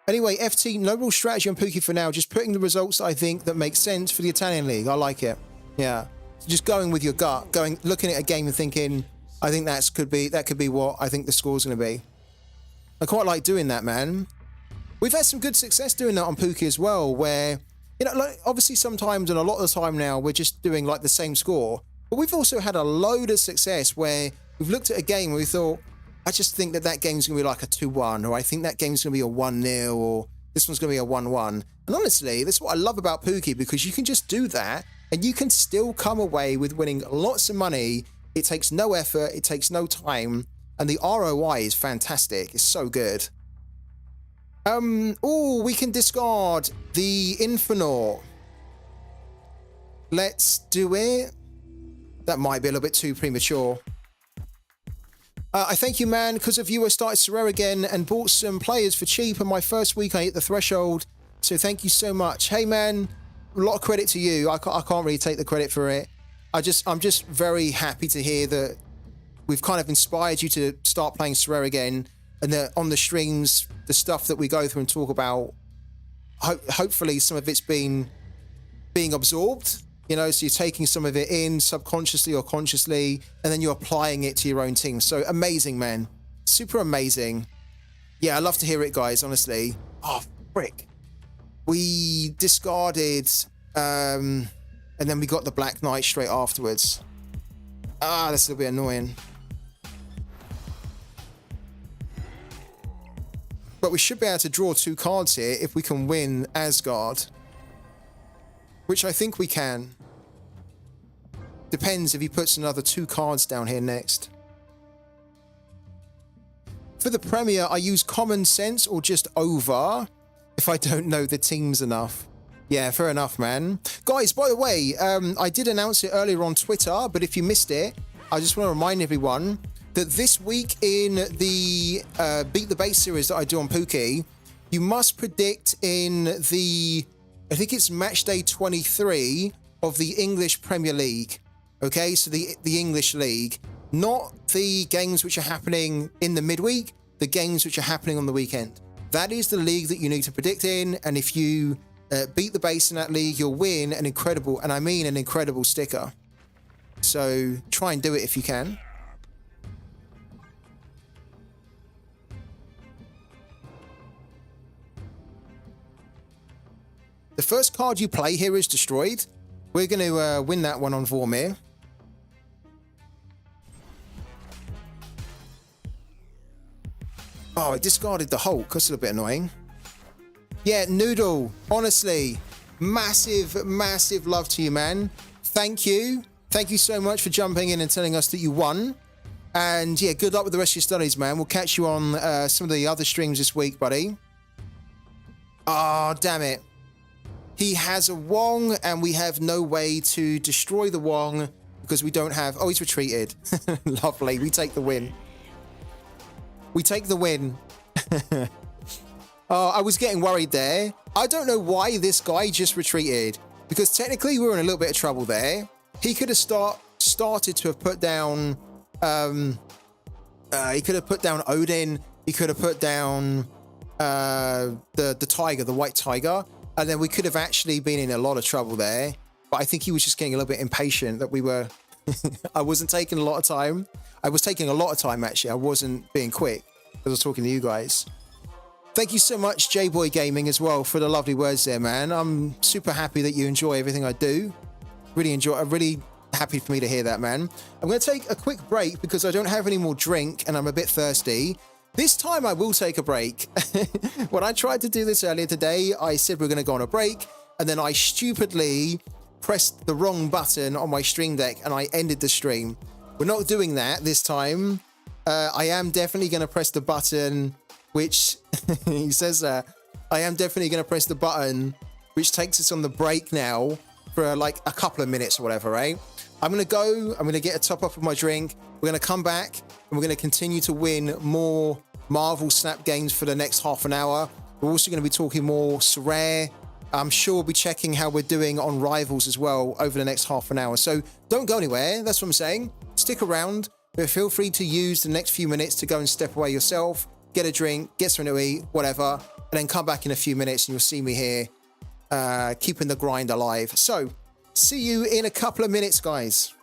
Speaker 1: Anyway, FT, no real strategy on Pooky for now. Just putting the results that I think that make sense for the Italian League. I like it. Yeah. So just going with your gut, looking at a game and thinking, I think that could be what I think the score's going to be. I quite like doing that, man. We've had some good success doing that on Pooky as well, where, you know, like obviously sometimes and a lot of the time now we're just doing like the same score, but we've also had a load of success where we've looked at a game and we thought, I just think that game's going to be like a 2-1, or I think that game's going to be a 1-0, or this one's going to be a 1-1. And honestly, that's what I love about Pooky, because you can just do that and you can still come away with winning lots of money. It takes no effort, it takes no time, and the ROI is fantastic. It's so good. Oh, we can discard the Infernaut. Let's do it. That might be a little bit too premature. I thank you, man. Because of you, I started Sorare again and bought some players for cheap. And my first week, I hit the threshold. So thank you so much. Hey, man, a lot of credit to you. I can't really take the credit for it. I'm just very happy to hear that we've kind of inspired you to start playing Sorare again. And that on the streams, the stuff that we go through and talk about, hopefully some of it's being absorbed You know, so you're taking some of it in subconsciously or consciously, and then you're applying it to your own team. So amazing, man. Super amazing. Yeah, I love to hear it, guys, honestly. Oh, frick. We discarded, and then we got the Black Knight straight afterwards. Ah, that's a little bit annoying. But we should be able to draw 2 cards here if we can win Asgard. Which I think we can. Depends if he puts another 2 cards down here next. For the Premier, I use common sense or just over if I don't know the teams enough. Yeah, fair enough, man. Guys, by the way, I did announce it earlier on Twitter, but if you missed it, I just want to remind everyone that this week in the Beat the Base series that I do on Pooky, you must predict in the, I think it's match day 23 of the English Premier League. Okay, so the English League, not the games which are happening in the midweek, the games which are happening on the weekend. That is the league that you need to predict in, and if you beat the base in that league, you'll win an incredible, and I mean an incredible sticker. So try and do it if you can. The first card you play here is destroyed. We're going to win that one on Vormir. Oh, I discarded the Hulk. That's a little bit annoying. Yeah, Noodle, honestly, massive, massive love to you, man. Thank you. Thank you so much for jumping in and telling us that you won. And yeah, good luck with the rest of your studies, man. We'll catch you on some of the other streams this week, buddy. Oh, damn it. He has a Wong, and we have no way to destroy the Wong because we don't have... Oh, he's retreated. Lovely. We take the win. We take the win. Oh, I was getting worried there. I don't know why this guy just retreated, because technically we were in a little bit of trouble there. He could have started to have put down... he could have put down Odin. He could have put down the tiger, the white tiger. And then we could have actually been in a lot of trouble there. But I think he was just getting a little bit impatient that we were... I wasn't taking a lot of time. I was taking a lot of time, actually. I wasn't being quick because I was talking to you guys. Thank you so much, J-Boy Gaming, as well, for the lovely words there, man. I'm super happy that you enjoy everything I do. I'm really happy for me to hear that, man. I'm going to take a quick break because I don't have any more drink and I'm a bit thirsty. This time I will take a break. When I tried to do this earlier today, I said we're going to go on a break, and then I stupidly pressed the wrong button on my stream deck and I ended the stream. We're not doing that this time. I am definitely going to press the button, which he says I am definitely going to press the button, which takes us on the break now for like a couple of minutes or whatever, right? I'm going to go, I'm going to get a top up of my drink. We're going to come back and we're going to continue to win more Marvel Snap games for the next half an hour. We're also going to be talking more Sorare. I'm sure we'll be checking how we're doing on Rivals as well over the next half an hour. So don't go anywhere. That's what I'm saying. Stick around, but feel free to use the next few minutes to go and step away yourself, get a drink, get something to eat, whatever, and then come back in a few minutes and you'll see me here keeping the grind alive. So see you in a couple of minutes, guys.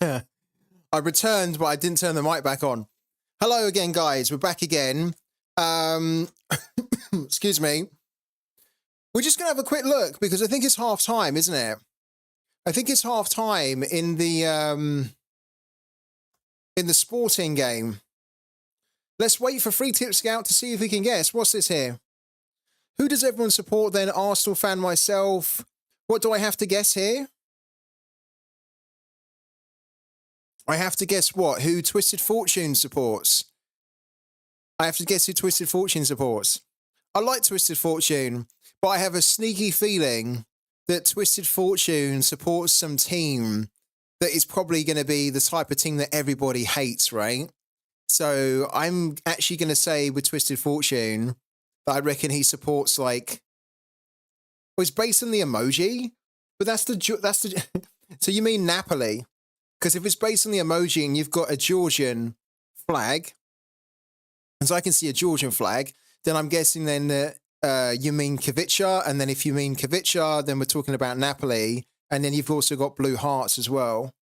Speaker 1: I returned, but I didn't turn the mic back on. Hello again, guys. We're back again. Excuse me. We're just going to have a quick look because I think it's half time, isn't it? I think it's half time in the sporting game. Let's wait for Free Tip Scout to see if we can guess. What's this here? Who does everyone support then? Arsenal fan myself. What do I have to guess here? I have to guess what? Who Twisted Fortune supports? I have to guess who Twisted Fortune supports. I like Twisted Fortune, but I have a sneaky feeling that Twisted Fortune supports some team that is probably going to be the type of team that everybody hates, right? So I'm actually going to say with Twisted Fortune that I reckon he supports like, well, it's based on the emoji, but that's the, so you mean Napoli? Because if it's based on the emoji and you've got a Georgian flag, and so I can see a Georgian flag, then I'm guessing then that you mean Kavicha, and then if you mean Kavicha, then we're talking about Napoli, and then you've also got Blue Hearts as well.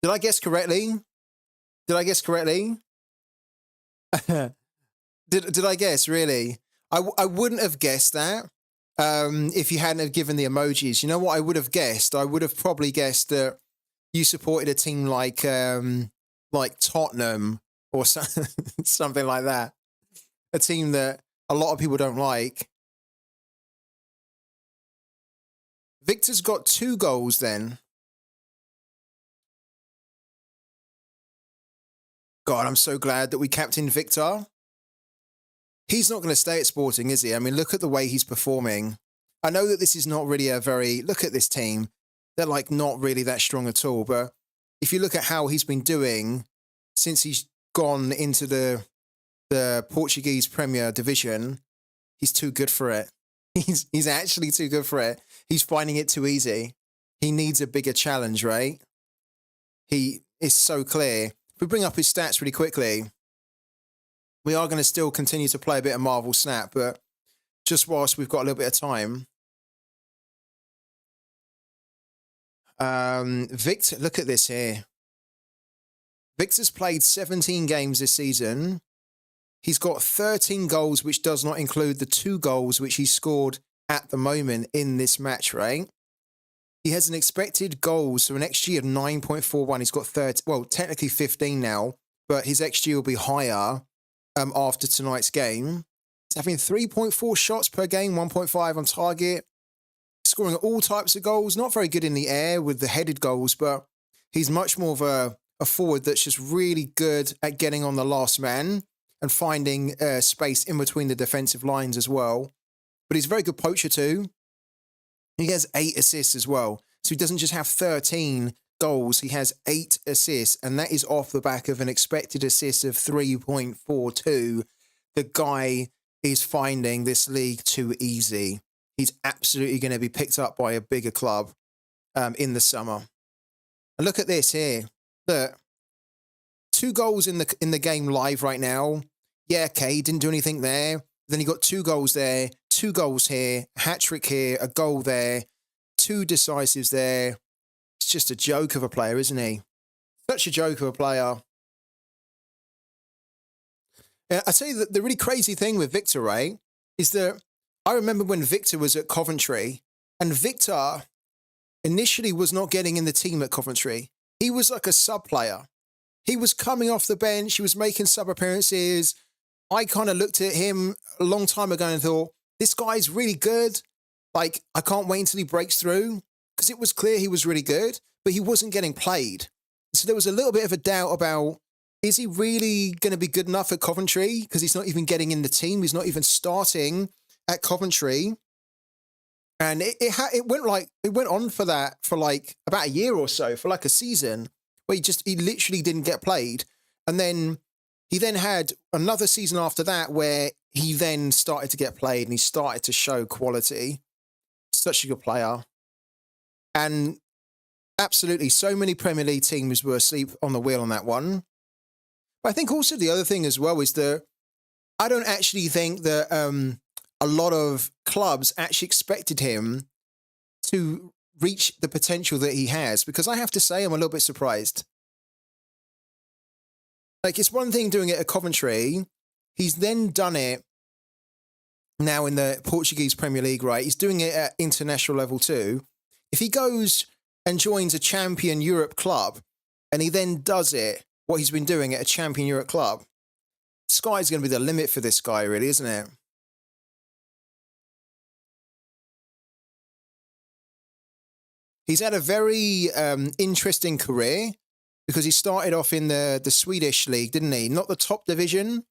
Speaker 1: Did I guess correctly? Did I guess correctly? Did I guess, really? I wouldn't have guessed that if you hadn't have given the emojis. You know what I would have guessed? I would have probably guessed that you supported a team like Tottenham or something like that. A team that a lot of people don't like. Victor's got 2 goals then. God, I'm so glad that we captained Victor. He's not going to stay at Sporting, is he? I mean, look at the way he's performing. I know that this is not really a very... Look at this team. They're like not really that strong at all. But if you look at how he's been doing since he's gone into the Portuguese Premier Division, he's too good for it. He's actually too good for it. He's finding it too easy. He needs a bigger challenge, right? He is so clear. If we bring up his stats really quickly, we are going to still continue to play a bit of Marvel Snap, but just whilst we've got a little bit of time. Victor, look at this here. Victor's played 17 games this season. He's got 13 goals, which does not include the 2 goals which he scored at the moment in this match, right? He has an expected goals, so an XG of 9.41. He's got 30, well, technically 15 now, but his XG will be higher after tonight's game. He's having 3.4 shots per game, 1.5 on target. Scoring all types of goals, not very good in the air with the headed goals, but he's much more of a forward that's just really good at getting on the last man and finding space in between the defensive lines as well. But he's a very good poacher too. He has 8 assists as well. So he doesn't just have 13 goals, he has 8 assists, and that is off the back of an expected assist of 3.42. The guy is finding this league too easy. He's absolutely going to be picked up by a bigger club in the summer. And look at this here. Look, 2 goals in the game live right now. Yeah, okay, he didn't do anything there. Then he got 2 goals there, 2 goals here, hat-trick here, a goal there, 2 decisives there. It's just a joke of a player, isn't he? Such a joke of a player. I tell you, the really crazy thing with Victor, right, is that I remember when Victor was at Coventry, and Victor initially was not getting in the team at Coventry. He was like a sub player. He was coming off the bench. He was making sub appearances. I kind of looked at him a long time ago and thought, this guy's really good. Like, I can't wait until he breaks through, because it was clear he was really good, but he wasn't getting played. So there was a little bit of a doubt about, is he really going to be good enough at Coventry? Because he's not even getting in the team. He's not even starting at Coventry. And it went on for that for like about a year or so, for like a season, where he literally didn't get played. And then he then had another season after that where he then started to get played and he started to show quality. Such a good player. And absolutely, so many Premier League teams were asleep on the wheel on that one. But I think also the other thing as well is that I don't actually think that a lot of clubs actually expected him to reach the potential that he has, because I have to say I'm a little bit surprised. Like, it's one thing doing it at Coventry. He's then done it now in the Portuguese Premier League, right? He's doing it at international level too. If he goes and joins a champion Europe club and he then does it, what he's been doing at a champion Europe club, sky's going to be the limit for this guy, really, isn't it? He's had a very interesting career because he started off in the Swedish league, didn't he? Not the top division,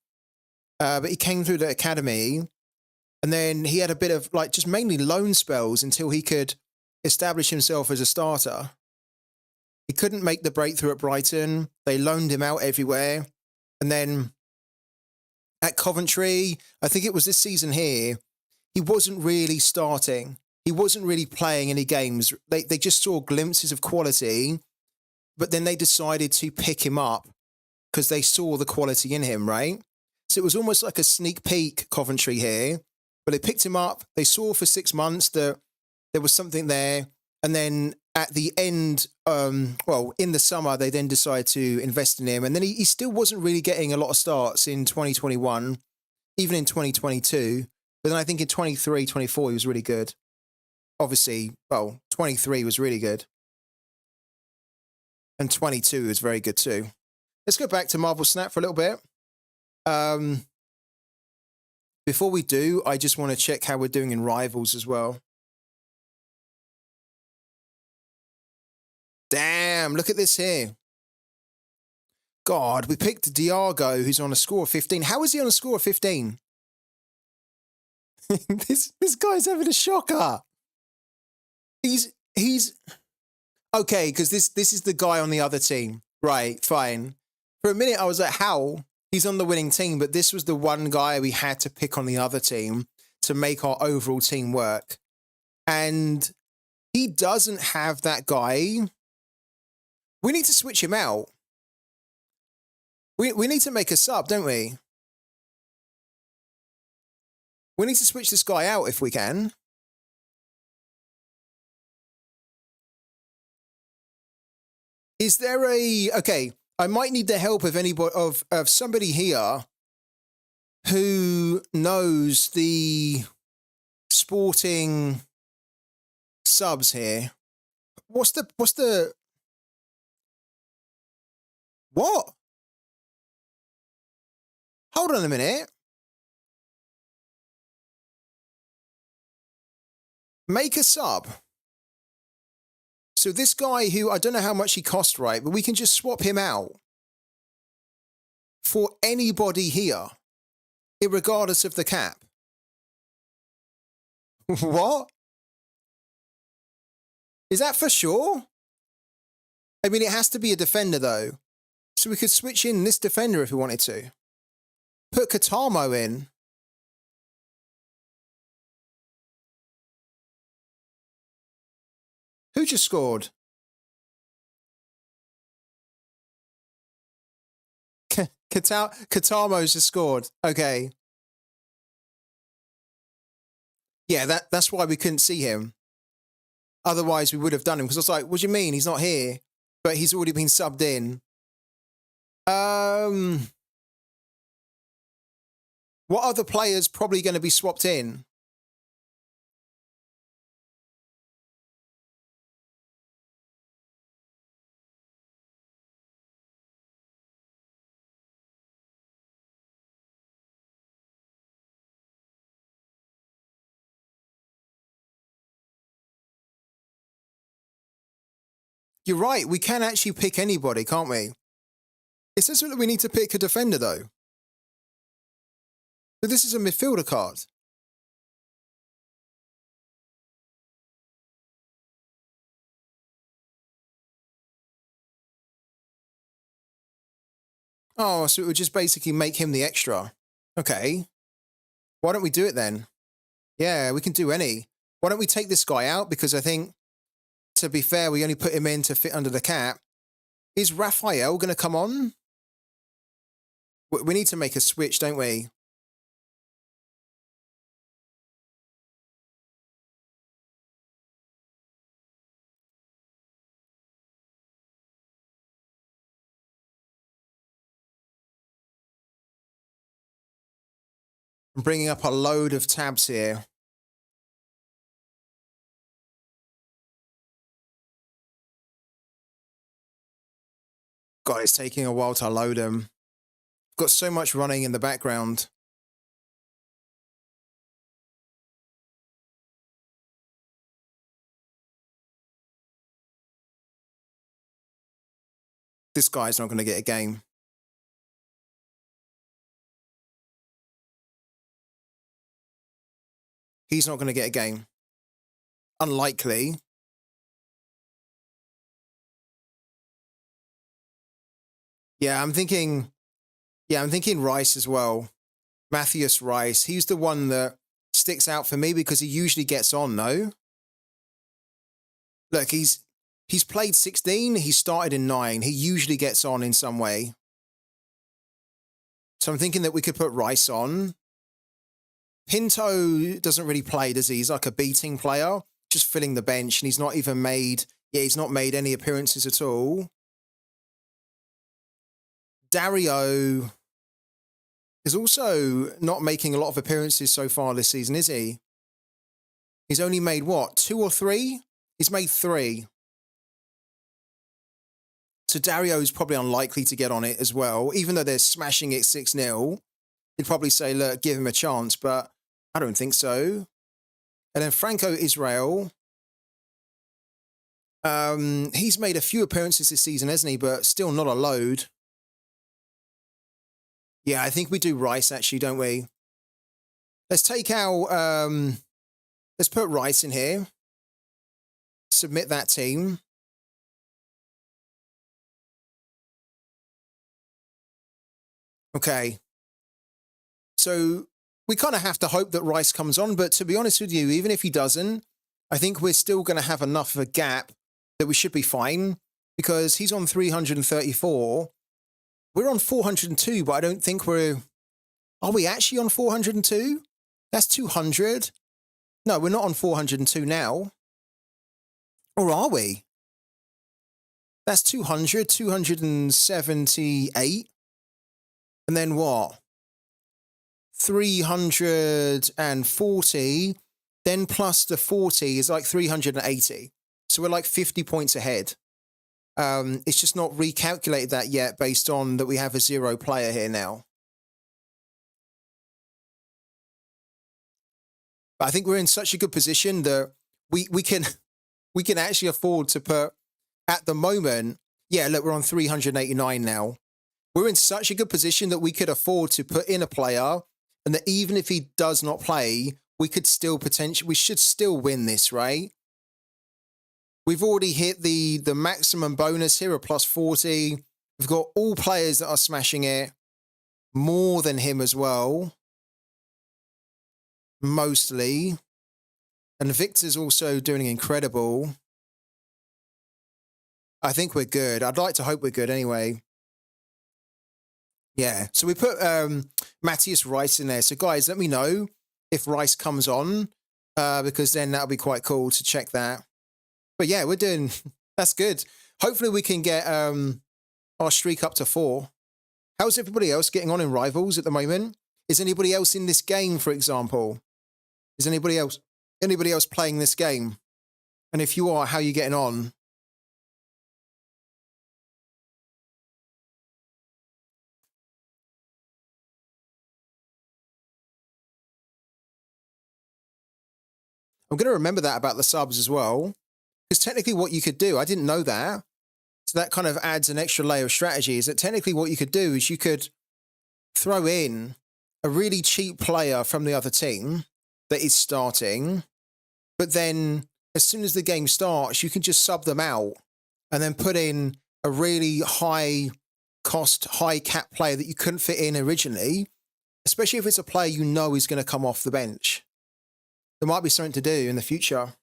Speaker 1: but he came through the academy. And then he had a bit of like just mainly loan spells until he could establish himself as a starter. He couldn't make the breakthrough at Brighton. They loaned him out everywhere. And then at Coventry, I think it was this season here, he wasn't really starting. He wasn't really playing any games. They just saw glimpses of quality, but then they decided to pick him up because they saw the quality in him, right? So it was almost like a sneak peek Coventry here, but they picked him up. They saw for 6 months that there was something there. And then at the end, in the summer, they then decided to invest in him. And then he still wasn't really getting a lot of starts in 2021, even in 2022. But then I think in 23, 24, he was really good. Obviously, 23 was really good. And 22 was very good too. Let's go back to Marvel Snap for a little bit. Before we do, I just want to check how we're doing in Rivals as well. Damn, look at this here. God, we picked Diago, who's on a score of 15. How is he on a score of 15? This guy's having a shocker. He's okay, because this is the guy on the other team. Right, fine. For a minute, I was like, how? He's on the winning team, but this was the one guy we had to pick on the other team to make our overall team work. And he doesn't have that guy. We need to switch him out. We need to make a sub, don't we? We need to switch this guy out if we can. Is there okay, I might need the help of anybody, of somebody here who knows the sporting subs here. What's the what? Hold on a minute. Make a sub. So this guy who, I don't know how much he cost, right? But we can just swap him out for anybody here, irregardless of the cap. What? Is that for sure? I mean, it has to be a defender, though. So we could switch in this defender if we wanted to. Put Katamo in. Who just scored? Katamo's just scored. Okay. Yeah, that's why we couldn't see him. Otherwise, we would have done him. Because I was like, what do you mean? He's not here. But he's already been subbed in. What other players probably going to be swapped in? You're right. We can actually pick anybody, can't we? It says that we need to pick a defender, though. But this is a midfielder card. Oh, so it would just basically make him the extra. Okay. Why don't we do it then? Yeah, we can do any. Why don't we take this guy out? Because I think, to be fair, we only put him in to fit under the cap. Is Raphael going to come on? We need to make a switch, don't we? I'm bringing up a load of tabs here. God, it's taking a while to load them. Got so much running in the background. This guy's not going to get a game. He's not going to get a game. Unlikely. Yeah, I'm thinking Rice as well. Matthias Rice. He's the one that sticks out for me because he usually gets on, no? Look, he's played 16, he started in 9. He usually gets on in some way. So I'm thinking that we could put Rice on. Pinto doesn't really play, does he? He's like a beating player, just filling the bench, and he's not even made, he's not made any appearances at all. Dario is also not making a lot of appearances so far this season, is he? He's only made, what, 2 or 3? He's made 3. So Dario is probably unlikely to get on it as well. Even though they're smashing it 6-0, he'd probably say, look, give him a chance, but I don't think so. And then Franco Israel. He's made a few appearances this season, hasn't he? But still not a load. Yeah, I think we do Rice, actually, don't we? Let's take our... let's put Rice in here. Submit that team. Okay. So we kind of have to hope that Rice comes on, but to be honest with you, even if he doesn't, I think we're still going to have enough of a gap that we should be fine because he's on 334. We're on 402, but I don't think we're... Are we actually on 402? That's 200. No, we're not on 402 now. Or are we? That's 200, 278. And then what? 340. Then plus the 40 is like 380. So we're like 50 points ahead. It's just not recalculated that yet based on that we have a 0 player here now. But I think we're in such a good position that we can actually afford to put, at the moment, yeah, look, we're on 389 now. We're in such a good position that we could afford to put in a player and that even if he does not play, we could still we should still win this, right? We've already hit the maximum bonus here, a plus 40. We've got all players that are smashing it, more than him as well, mostly. And Victor's also doing incredible. I think we're good. I'd like to hope we're good anyway. Yeah, so we put Matthias Rice in there. So guys, let me know if Rice comes on, because then that'll be quite cool to check that. But yeah, we're doing, that's good. Hopefully we can get our streak up to 4. How's everybody else getting on in Rivals at the moment? Is anybody else in this game, for example? Is anybody else playing this game? And if you are, how are you getting on? I'm going to remember that about the subs as well. Because technically what you could do, I didn't know that. So that kind of adds an extra layer of strategy, is that technically what you could do is you could throw in a really cheap player from the other team that is starting. But then as soon as the game starts, you can just sub them out and then put in a really high cost, high cap player that you couldn't fit in originally, especially if it's a player you know is going to come off the bench. There might be something to do in the future.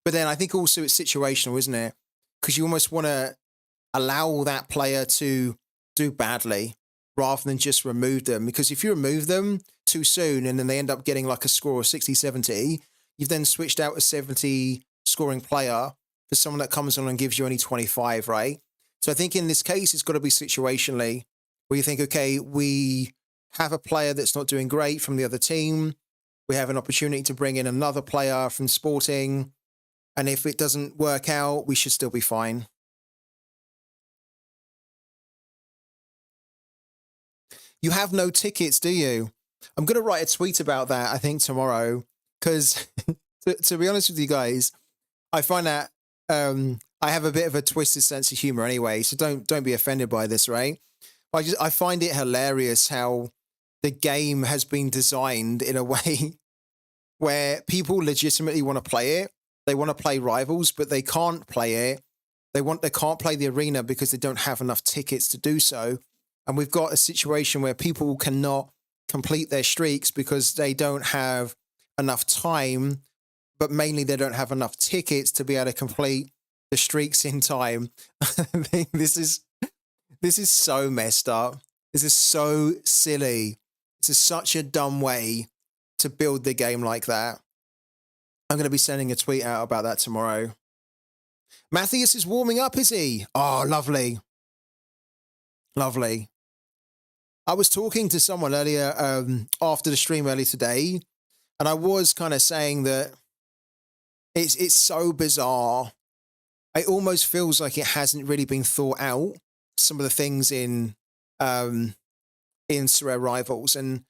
Speaker 1: But then I think also it's situational, isn't it? Because you almost want to allow that player to do badly rather than just remove them. Because if you remove them too soon and then they end up getting like a score of 60, 70, you've then switched out a 70 scoring player for someone that comes on and gives you only 25, right? So I think in this case, it's got to be situationally. where you think, okay, we have a player that's not doing great from the other team. We have an opportunity to bring in another player from Sporting. And if it doesn't work out, we should still be fine. You have no tickets, do you? I'm going to write a tweet about that, I think, tomorrow. Because to be honest with you guys, I find that I have a bit of a twisted sense of humor anyway. So don't be offended by this, right? I find it hilarious how the game has been designed in a way where people legitimately want to play it. They want to play Rivals, but they can't play it. They can't play the arena because they don't have enough tickets to do so. And we've got a situation where people cannot complete their streaks because they don't have enough time, but mainly they don't have enough tickets to be able to complete the streaks in time. I think this is so messed up. This is so silly. This is such a dumb way to build the game like that. I'm going to be sending a tweet out about that tomorrow. Matthias is warming up, is he? Oh, lovely. Lovely. I was talking to someone earlier after the stream earlier today, and I was kind of saying that it's so bizarre. It almost feels like it hasn't really been thought out, some of the things in Sorare Rivals. And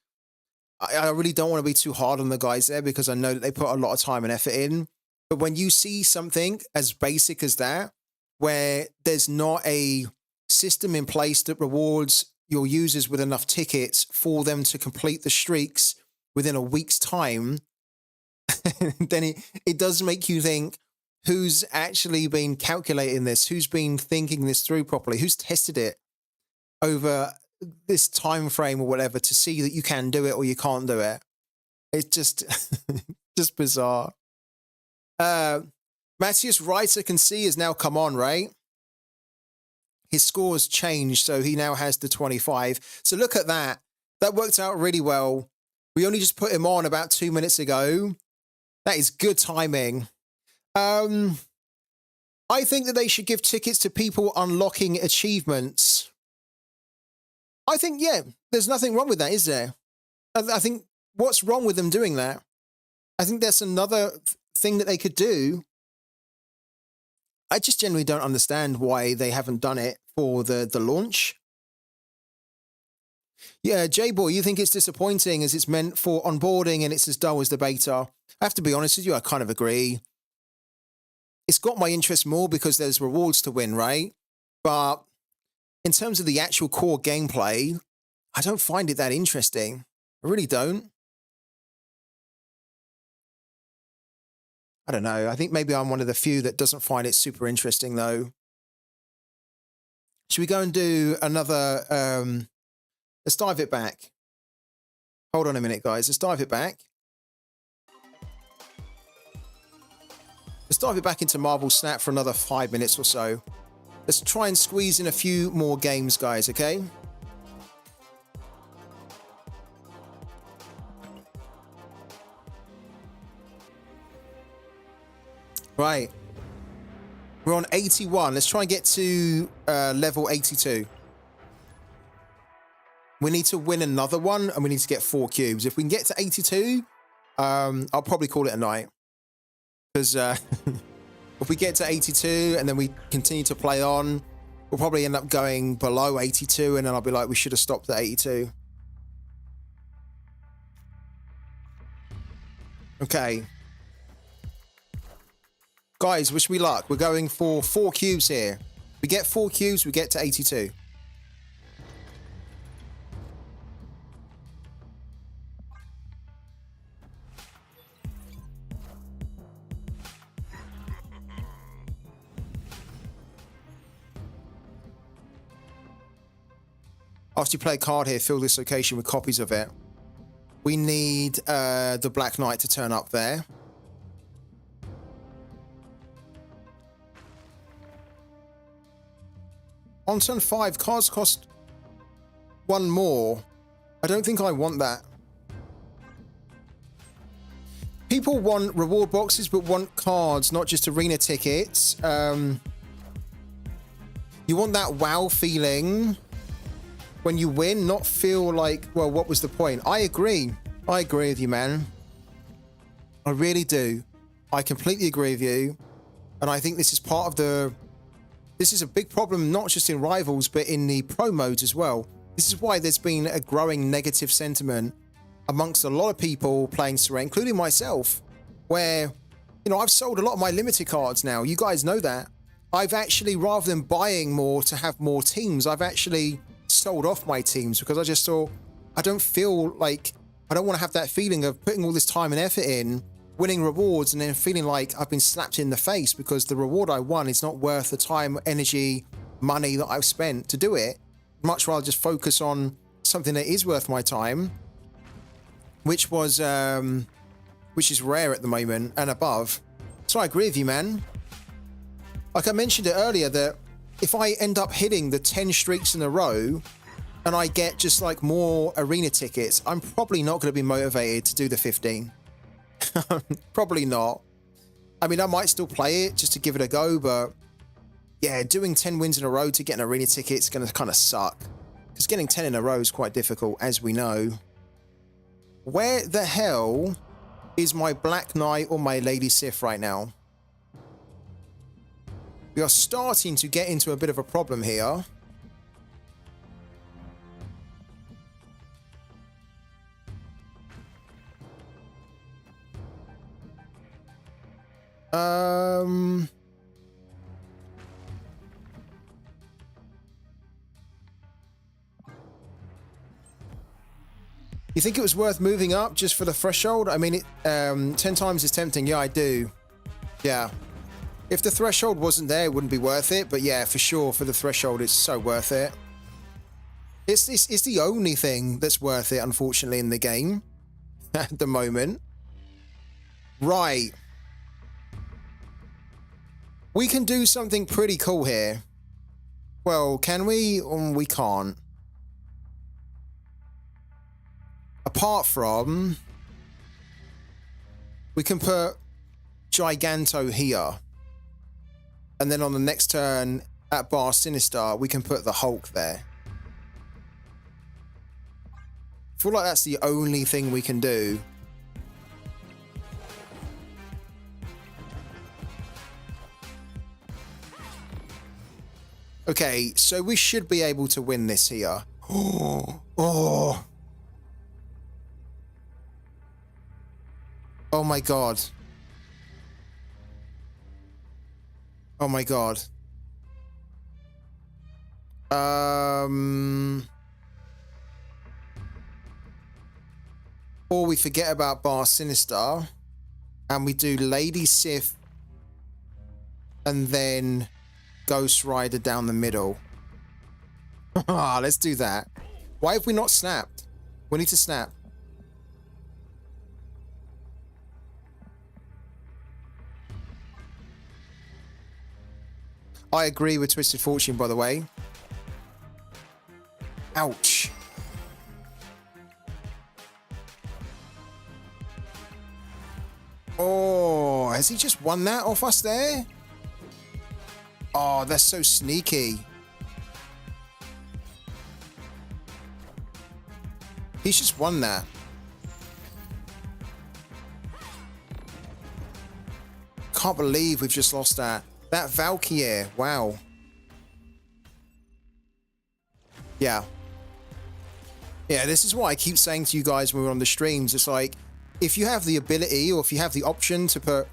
Speaker 1: I really don't want to be too hard on the guys there because I know that they put a lot of time and effort in. But when you see something as basic as that, where there's not a system in place that rewards your users with enough tickets for them to complete the streaks within a week's time, then it does make you think, who's actually been calculating this? Who's been thinking this through properly? Who's tested it over this time frame or whatever to see that you can do it or you can't do it? It's just just bizarre. Matthias Reiter can see has now come on, right? His score's changed, so he now has the 25. So look at that. That worked out really well. We only just put him on about 2 minutes ago. That is good timing. I think that they should give tickets to people unlocking achievements. I think, yeah, there's nothing wrong with that, is there? I think, what's wrong with them doing that? I think that's another thing that they could do. I just generally don't understand why they haven't done it for the launch. Yeah, J-Boy, you think it's disappointing as it's meant for onboarding and it's as dull as the beta. I have to be honest with you, I kind of agree. It's got my interest more because there's rewards to win, right? But in terms of the actual core gameplay, I don't find it that interesting. I really don't. I don't know. I think maybe I'm one of the few that doesn't find it super interesting, though. Should we go and do another... let's dive it back. Hold on a minute, guys. Let's dive it back. Let's dive it back into Marvel Snap for another 5 minutes or so. Let's try and squeeze in a few more games, guys, okay? Right. We're on 81. Let's try and get to level 82. We need to win another one, and we need to get 4 cubes. If we can get to 82, I'll probably call it a night. Because if we get to 82 and then we continue to play on, we'll probably end up going below 82, and then I'll be like, we should have stopped at 82. Okay. Guys, wish me luck. We're going for 4 cubes here. We get 4 cubes, we get to 82. After you play a card here, fill this location with copies of it. We need the Black Knight to turn up there. On turn 5, cards cost 1 more. I don't think I want that. People want reward boxes, but want cards, not just arena tickets. You want that WoW feeling. when you win, not feel like, well, what was the point? I agree. I agree with you, man. I really do. I completely agree with you. And I think this is part of the... This is a big problem, not just in Rivals, but in the pro modes as well. This is why there's been a growing negative sentiment amongst a lot of people playing Sorare, including myself, where, you know, I've sold a lot of my limited cards now. You guys know that. I've actually, rather than buying more to have more teams, I've actually sold off my teams because I just thought, I don't feel like, I don't want to have that feeling of putting all this time and effort in, winning rewards, and then feeling like I've been slapped in the face because the reward I won is not worth the time, energy, money that I've spent to do it. Much rather just focus on something that is worth my time, which was, which is rare at the moment and above. So I agree with you, man. Like I mentioned it earlier, that if I end up hitting the 10 streaks in a row and I get just like more arena tickets, I'm probably not going to be motivated to do the 15. Probably not. I mean, I might still play it just to give it a go, but yeah, doing 10 wins in a row to get an arena ticket is going to kind of suck. Because getting 10 in a row is quite difficult, as we know. Where the hell is my Black Knight or my Lady Sif right now? We are starting to get into a bit of a problem here. You think it was worth moving up just for the threshold? I mean, 10 times is tempting. Yeah, I do. Yeah. If the threshold wasn't there, it wouldn't be worth it. But yeah, for sure, for the threshold, it's so worth it. It's the only thing that's worth it, unfortunately, in the game at the moment. Right. We can do something pretty cool here. Well, can we? We can't. Apart from, we can put Giganto here. And then on the next turn at Bar Sinister, we can put the Hulk there. I feel like that's the only thing we can do. Okay, so we should be able to win this here. Oh. Oh my god. Oh my god. Or we forget about Bar Sinister and we do Lady Sif and then Ghost Rider down the middle. Let's do that. Why have we not snapped? We need to snap. I agree with Twisted Fortune, by the way. Ouch. Oh, has he just won that off us there? Oh, that's so sneaky. He's just won that. Can't believe we've just lost that. That Valkyrie, wow. Yeah. Yeah, this is what I keep saying to you guys when we're on the streams. It's like, if you have the ability or if you have the option to put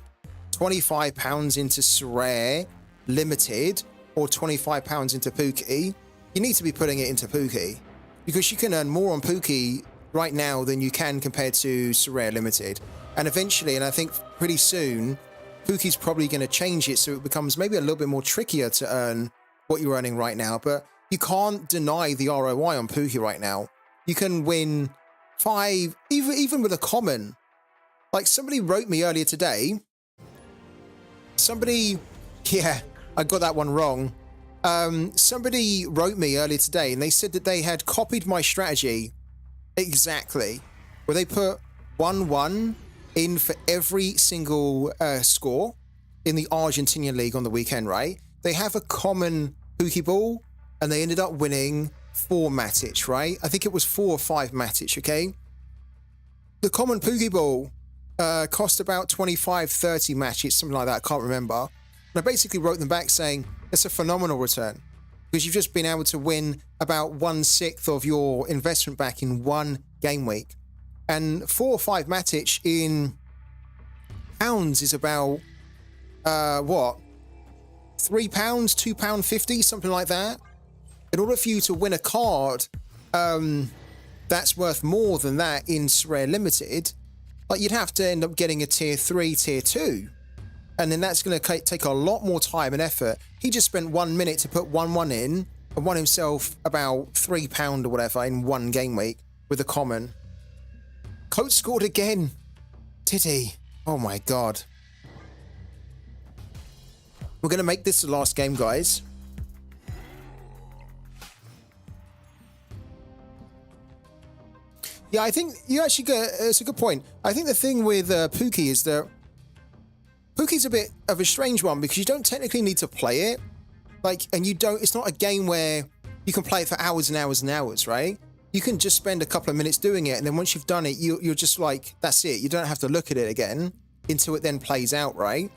Speaker 1: £25 into Sorare Limited or £25 into Pooky, you need to be putting it into Pooky. Because you can earn more on Pooky right now than you can compared to Sorare Limited. And eventually, and I think pretty soon, Pooky's probably going to change it so it becomes maybe a little bit more trickier to earn what you're earning right now. But you can't deny the ROI on Pooky right now. You can win 5, even with a common. Like somebody wrote me earlier today. Yeah, I got that one wrong. Somebody wrote me earlier today and they said that they had copied my strategy exactly, where they put 1-1 in for every single score in the Argentinian League on the weekend, right? They have a common Pokeball and they ended up winning 4 Matic, right? I think it was 4 or 5 Matic, okay? The common Pokeball cost about 25, 30 Matic, something like that. I can't remember. And I basically wrote them back saying, it's a phenomenal return because you've just been able to win about 1/6 of your investment back in 1 game week. And 4 or 5 Matic in pounds is about, what? £3, £2.50, something like that. In order for you to win a card that's worth more than that in Sorare Limited, like you'd have to end up getting a tier 3, tier 2. And then that's going to take a lot more time and effort. He just spent 1 minute to put 1/1 in and won himself about £3 or whatever in 1 game week with a common. Coach scored again. Did he? Oh my God. We're going to make this the last game, guys. Yeah, I think you actually get, it's a good point. I think the thing with Pooky is that Pooky's a bit of a strange one because you don't technically need to play it. Like, and you don't, it's not a game where you can play it for hours and hours and hours, right? You can just spend a couple of minutes doing it. And then once you've done it, you're just like, that's it. You don't have to look at it again until it then plays out, right?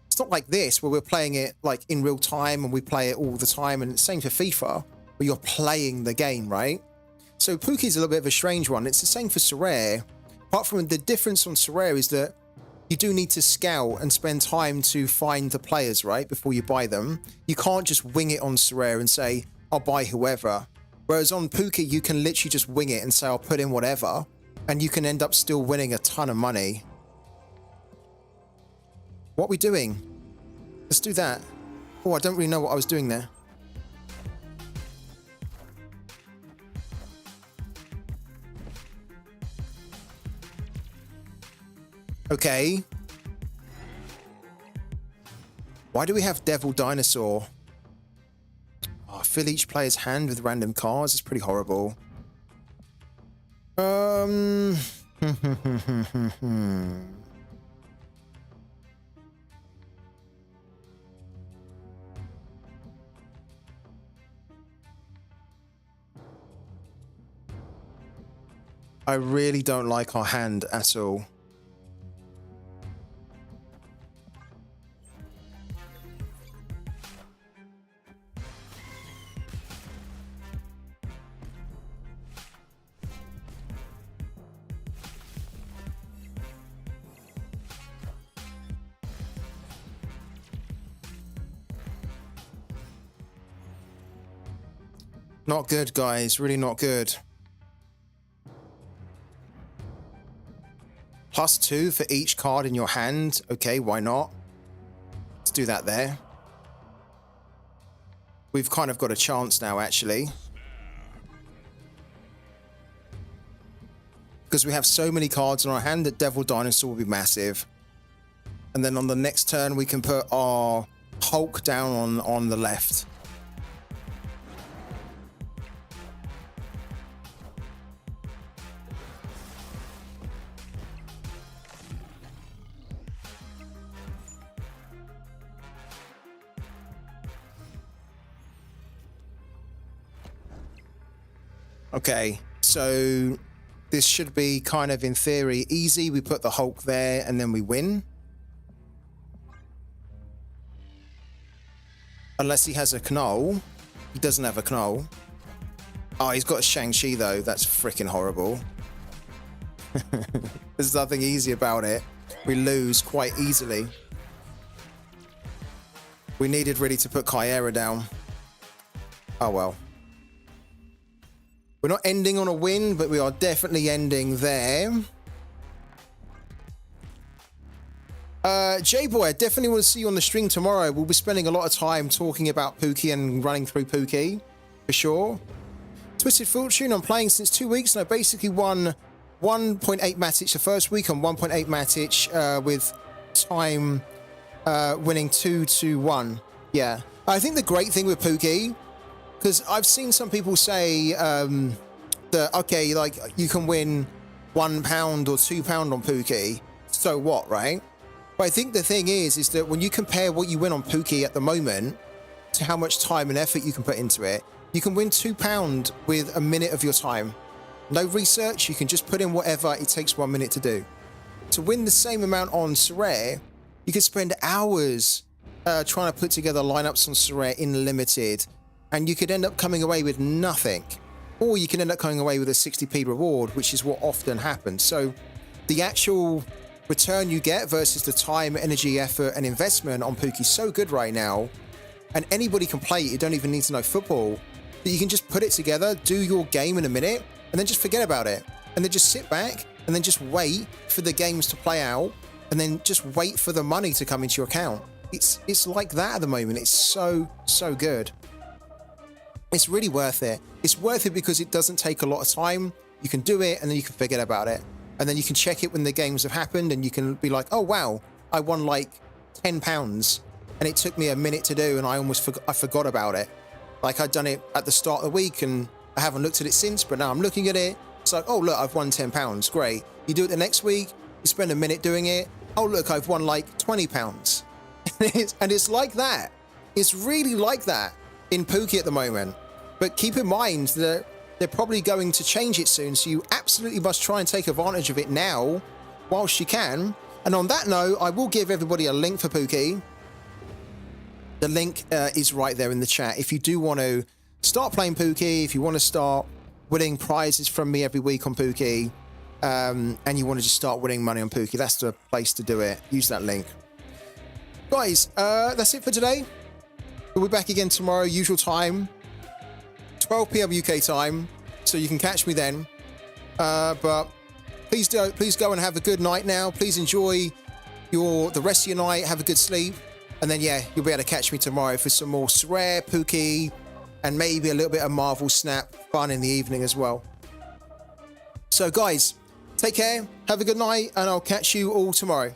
Speaker 1: It's not like this where we're playing it like in real time and we play it all the time. And it's same for FIFA where you're playing the game, right? So Pooky's a little bit of a strange one. It's the same for Sorare. Apart from the difference on Sorare is that you do need to scout and spend time to find the players, right, before you buy them. You can't just wing it on Sorare and say, I'll buy whoever. Whereas on Pooky, you can literally just wing it and say, I'll put in whatever. And you can end up still winning a ton of money. What are we doing? Let's do that. Oh, I don't really know what I was doing there. Okay. Why do we have Devil Dinosaur? Oh, fill each player's hand with random cards. It's pretty horrible. I really don't like our hand at all. Not good, guys. Really not good. +2 for each card in your hand. Okay, why not? Let's do that there. We've kind of got a chance now, actually. Because we have so many cards in our hand that Devil Dinosaur will be massive. And then on the next turn, we can put our Hulk down on the left. Okay, so this should be kind of, in theory, easy. We put the Hulk there and then we win. Unless he has a Knoll. He doesn't have a Knoll. Oh, he's got a Shang-Chi though. That's freaking horrible. There's nothing easy about it. We lose quite easily. We needed really to put Kyera down. Oh well. We're not ending on a win, but we are definitely ending there. J-Boy, I definitely want to see you on the stream tomorrow. We'll be spending a lot of time talking about Pooky and running through Pooky, for sure. Twisted Fortune, I'm playing since 2 weeks, and I basically won 1.8 Matic the first week and 1.8 Matic with time winning 2-1. Yeah. I think the great thing with Pooky, because I've seen some people say that, okay, like, you can win £1 or £2 on Pooky, so what, right? But I think the thing is that when you compare what you win on Pooky at the moment to how much time and effort you can put into it, you can win £2 with a minute of your time. No research, you can just put in whatever it takes 1 minute to do. To win the same amount on Sorare, you could spend hours trying to put together lineups on Sorare in limited, and you could end up coming away with nothing. Or you can end up coming away with a 60p reward, which is what often happens. So the actual return you get versus the time, energy, effort, and investment on Pooky is so good right now. And anybody can play it. You don't even need to know football. That you can just put it together, do your game in a minute, and then just forget about it. And then just sit back and then just wait for the games to play out, and then just wait for the money to come into your account. It's like that at the moment. It's so good. It's really worth it. It's worth it because it doesn't take a lot of time. You can do it and then you can forget about it. And then you can check it when the games have happened and you can be like, oh wow, I won like £10 and it took me a minute to do and I forgot about it. Like I'd done it at the start of the week and I haven't looked at it since, but now I'm looking at it. It's like, oh look, I've won £10. Great. You do it the next week, you spend a minute doing it. Oh look, I've won like £20. And it's like that. It's really like that in Pooky at the moment. But keep in mind that they're probably going to change it soon, so you absolutely must try and take advantage of it now whilst you can. And on that note, I will give everybody a link for Pooky. The link is right there in the chat. If you do want to start playing Pooky, if you want to start winning prizes from me every week on Pooky, and you want to just start winning money on Pooky, that's the place to do it. Use that link. Guys, that's it for today. We'll be back again tomorrow, usual time. 12 p.m. UK time, so you can catch me then. But please go and have a good night now. Please enjoy the rest of your night. Have a good sleep, and then yeah, you'll be able to catch me tomorrow for some more Sorare, Pooky, and maybe a little bit of Marvel Snap fun in the evening as well. So guys, take care, have a good night, and I'll catch you all tomorrow.